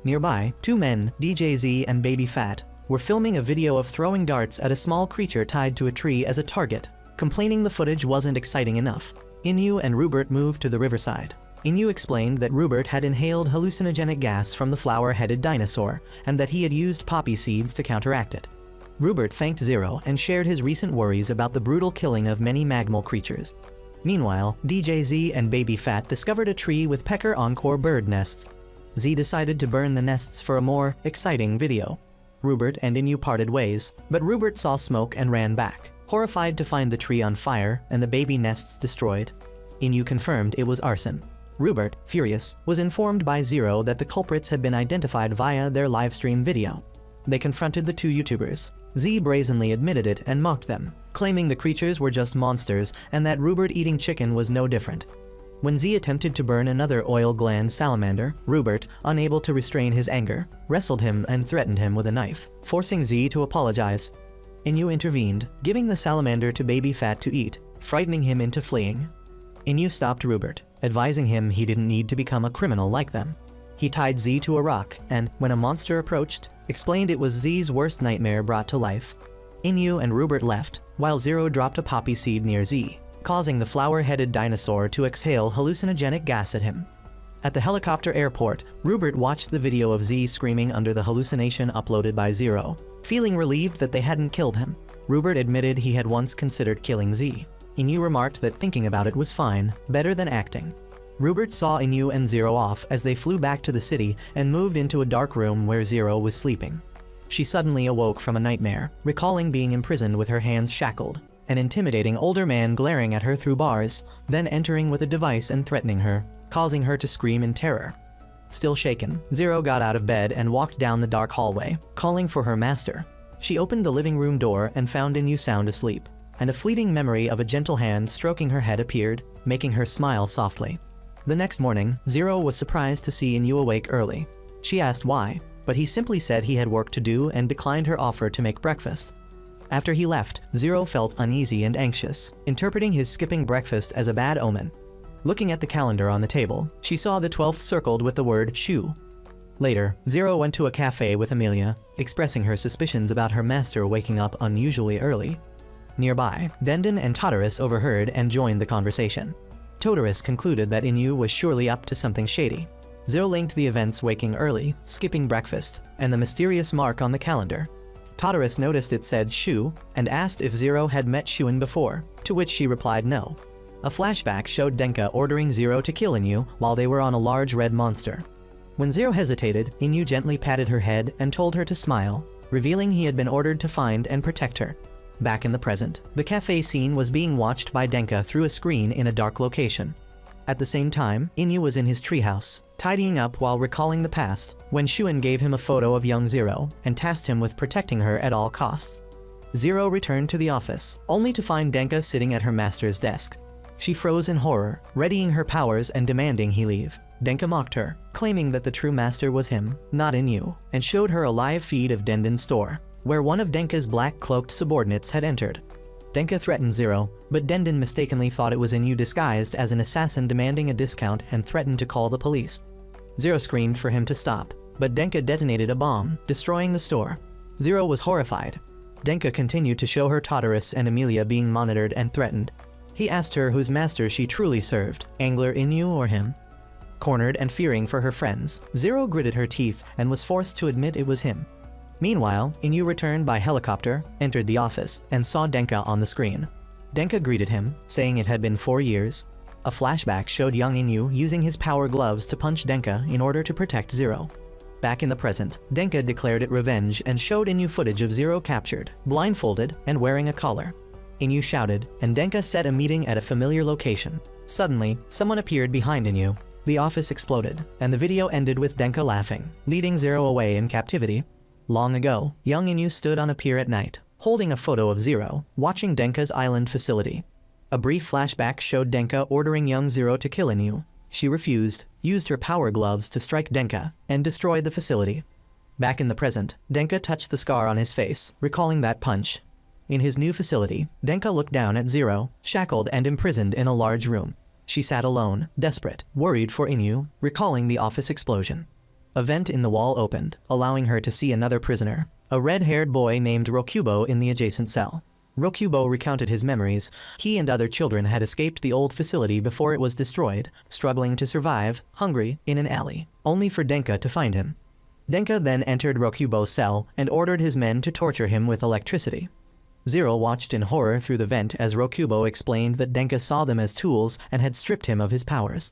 Nearby, two men, DJZ and Baby Fat, were filming a video of throwing darts at a small creature tied to a tree as a target, complaining the footage wasn't exciting enough. Inu and Rupert moved to the riverside. Inu explained that Rupert had inhaled hallucinogenic gas from the flower-headed dinosaur, and that he had used poppy seeds to counteract it. Rupert thanked Zero and shared his recent worries about the brutal killing of many magmal creatures. Meanwhile, DJZ and Baby Fat discovered a tree with pecker encore bird nests. Z decided to burn the nests for a more exciting video. Rupert and Inu parted ways, but Rupert saw smoke and ran back, horrified to find the tree on fire and the baby nests destroyed. Inu confirmed it was arson. Rupert, furious, was informed by Zero that the culprits had been identified via their livestream video. They confronted the two YouTubers. Z brazenly admitted it and mocked them, claiming the creatures were just monsters and that Rupert eating chicken was no different. When Z attempted to burn another oil gland salamander, Rupert, unable to restrain his anger, wrestled him and threatened him with a knife, forcing Z to apologize. Inu intervened, giving the salamander to Baby Fat to eat, frightening him into fleeing. Inu stopped Rupert, advising him he didn't need to become a criminal like them. He tied Z to a rock and, when a monster approached, explained it was Z's worst nightmare brought to life. Inu and Rupert left, while Zero dropped a poppy seed near Z, causing the flower-headed dinosaur to exhale hallucinogenic gas at him. At the helicopter airport, Rupert watched the video of Z screaming under the hallucination uploaded by Zero, feeling relieved that they hadn't killed him. Rupert admitted he had once considered killing Z. Inu remarked that thinking about it was fine, better than acting. Rupert saw Inu and Zero off as they flew back to the city and moved into a dark room where Zero was sleeping. She suddenly awoke from a nightmare, recalling being imprisoned with her hands shackled, an intimidating older man glaring at her through bars, then entering with a device and threatening her, causing her to scream in terror. Still shaken, Zero got out of bed and walked down the dark hallway, calling for her master. She opened the living room door and found Inu sound asleep, and a fleeting memory of a gentle hand stroking her head appeared, making her smile softly. The next morning, Zero was surprised to see Inu awake early. She asked why, but he simply said he had work to do and declined her offer to make breakfast. After he left, Zero felt uneasy and anxious, interpreting his skipping breakfast as a bad omen. Looking at the calendar on the table, she saw the 12th circled with the word shoe. Later, Zero went to a cafe with Amelia, expressing her suspicions about her master waking up unusually early. Nearby, Dendon and Totterus overheard and joined the conversation. Totterus concluded that Inu was surely up to something shady. Zero linked the events waking early, skipping breakfast, and the mysterious mark on the calendar. Todorus noticed it said Shu and asked if Zero had met Shuin before, to which she replied no. A flashback showed Denka ordering Zero to kill Inyu while they were on a large red monster. When Zero hesitated, Inyu gently patted her head and told her to smile, revealing he had been ordered to find and protect her. Back in the present, the cafe scene was being watched by Denka through a screen in a dark location. At the same time, Inyu was in his treehouse, tidying up while recalling the past, when Shuin gave him a photo of young Zero and tasked him with protecting her at all costs. Zero returned to the office, only to find Denka sitting at her master's desk. She froze in horror, readying her powers and demanding he leave. Denka mocked her, claiming that the true master was him, not Inyu, and showed her a live feed of Denden's store, where one of Denka's black-cloaked subordinates had entered. Denka threatened Zero, but Denden mistakenly thought it was Inyu disguised as an assassin demanding a discount and threatened to call the police. Zero screamed for him to stop, but Denka detonated a bomb, destroying the store. Zero was horrified. Denka continued to show her Todorus and Amelia being monitored and threatened. He asked her whose master she truly served, Angler Inyu or him. Cornered and fearing for her friends, Zero gritted her teeth and was forced to admit it was him. Meanwhile, Inyu returned by helicopter, entered the office, and saw Denka on the screen. Denka greeted him, saying it had been 4 years. A flashback showed young Inyu using his power gloves to punch Denka in order to protect Zero. Back in the present, Denka declared it revenge and showed Inyu footage of Zero captured, blindfolded, and wearing a collar. Inyu shouted, and Denka set a meeting at a familiar location. Suddenly, someone appeared behind Inyu. The office exploded, and the video ended with Denka laughing, leading Zero away in captivity. Long ago, young Inyu stood on a pier at night, holding a photo of Zero, watching Denka's island facility. A brief flashback showed Denka ordering young Zero to kill Inyu. She refused, used her power gloves to strike Denka, and destroyed the facility. Back in the present, Denka touched the scar on his face, recalling that punch. In his new facility, Denka looked down at Zero, shackled and imprisoned in a large room. She sat alone, desperate, worried for Inyu, recalling the office explosion. A vent in the wall opened, allowing her to see another prisoner, a red-haired boy named Rokubo in the adjacent cell. Rokubo recounted his memories. He and other children had escaped the old facility before it was destroyed, struggling to survive, hungry, in an alley, only for Denka to find him. Denka then entered Rokubo's cell and ordered his men to torture him with electricity. Zero watched in horror through the vent as Rokubo explained that Denka saw them as tools and had stripped him of his powers.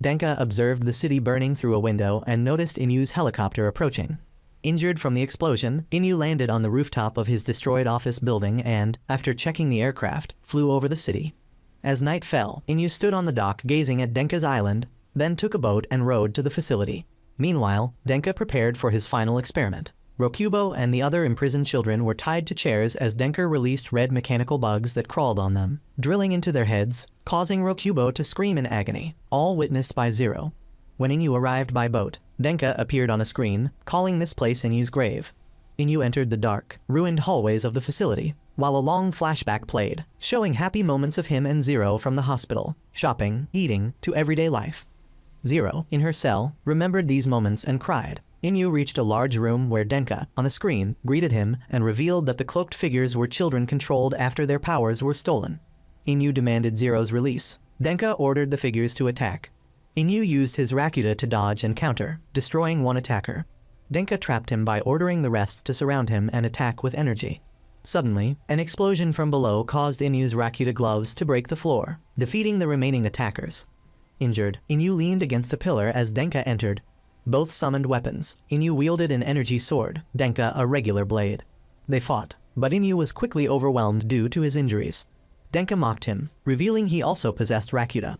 Denka observed the city burning through a window and noticed Inyu's helicopter approaching. Injured from the explosion, Inyu landed on the rooftop of his destroyed office building and, after checking the aircraft, flew over the city. As night fell, Inyu stood on the dock gazing at Denka's island, then took a boat and rowed to the facility. Meanwhile, Denka prepared for his final experiment. Rokubo and the other imprisoned children were tied to chairs as Denka released red mechanical bugs that crawled on them, drilling into their heads, causing Rokubo to scream in agony, all witnessed by Zero. When Inyu arrived by boat, Denka appeared on a screen, calling this place Inyu's grave. Inyu entered the dark, ruined hallways of the facility, while a long flashback played, showing happy moments of him and Zero from the hospital, shopping, eating, to everyday life. Zero, in her cell, remembered these moments and cried. Inyu reached a large room where Denka, on a screen, greeted him and revealed that the cloaked figures were children controlled after their powers were stolen. Inyu demanded Zero's release. Denka ordered the figures to attack. Inyu used his Rakuta to dodge and counter, destroying one attacker. Denka trapped him by ordering the rest to surround him and attack with energy. Suddenly, an explosion from below caused Inyu's Rakuta gloves to break the floor, defeating the remaining attackers. Injured, Inyu leaned against a pillar as Denka entered. Both summoned weapons. Inyu wielded an energy sword, Denka a regular blade. They fought, but Inyu was quickly overwhelmed due to his injuries. Denka mocked him, revealing he also possessed Rakuta.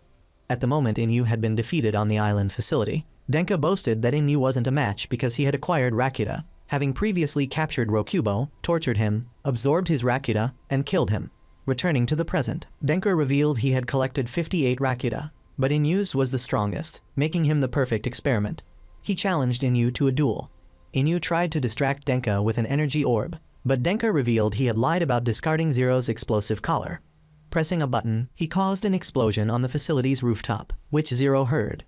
At the moment Inyu had been defeated on the island facility, Denka boasted that Inyu wasn't a match because he had acquired Rakuta, having previously captured Rokubo, tortured him, absorbed his Rakuta, and killed him. Returning to the present, Denka revealed he had collected 58 Rakuta, but Inyu's was the strongest, making him the perfect experiment. He challenged Inyu to a duel. Inyu tried to distract Denka with an energy orb, but Denka revealed he had lied about discarding Zero's explosive collar. Pressing a button, he caused an explosion on the facility's rooftop, which Zero heard.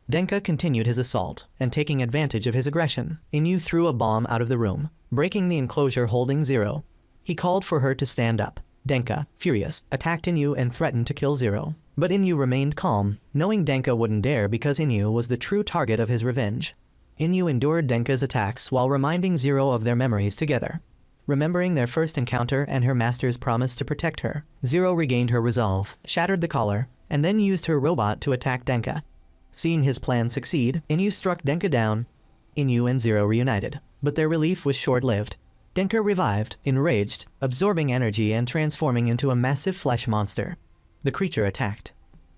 Denka continued his assault, and taking advantage of his aggression, Inyu threw a bomb out of the room, breaking the enclosure holding Zero. He called for her to stand up. Denka, furious, attacked Inyu and threatened to kill Zero. But Inyu remained calm, knowing Denka wouldn't dare because Inyu was the true target of his revenge. Inyu endured Denka's attacks while reminding Zero of their memories together. Remembering their first encounter and her master's promise to protect her, Zero regained her resolve, shattered the collar, and then used her robot to attack Denka. Seeing his plan succeed, Inu struck Denka down. Inu and Zero reunited, but their relief was short-lived. Denka revived, enraged, absorbing energy and transforming into a massive flesh monster. The creature attacked.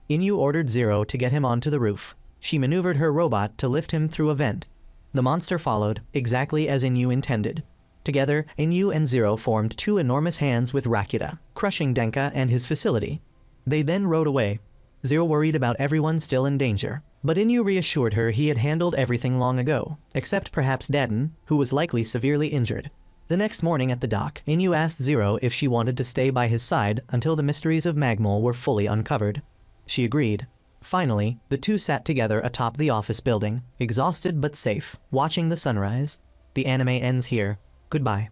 Inu ordered Zero to get him onto the roof. She maneuvered her robot to lift him through a vent. The monster followed, exactly as Inu intended. Together, Inu and Zero formed two enormous hands with Rakuta, crushing Denka and his facility. They then rode away. Zero worried about everyone still in danger, but Inu reassured her he had handled everything long ago, except perhaps Daden, who was likely severely injured. The next morning at the dock, Inu asked Zero if she wanted to stay by his side until the mysteries of Magmol were fully uncovered. She agreed. Finally, the two sat together atop the office building, exhausted but safe, watching the sunrise. The anime ends here. Goodbye.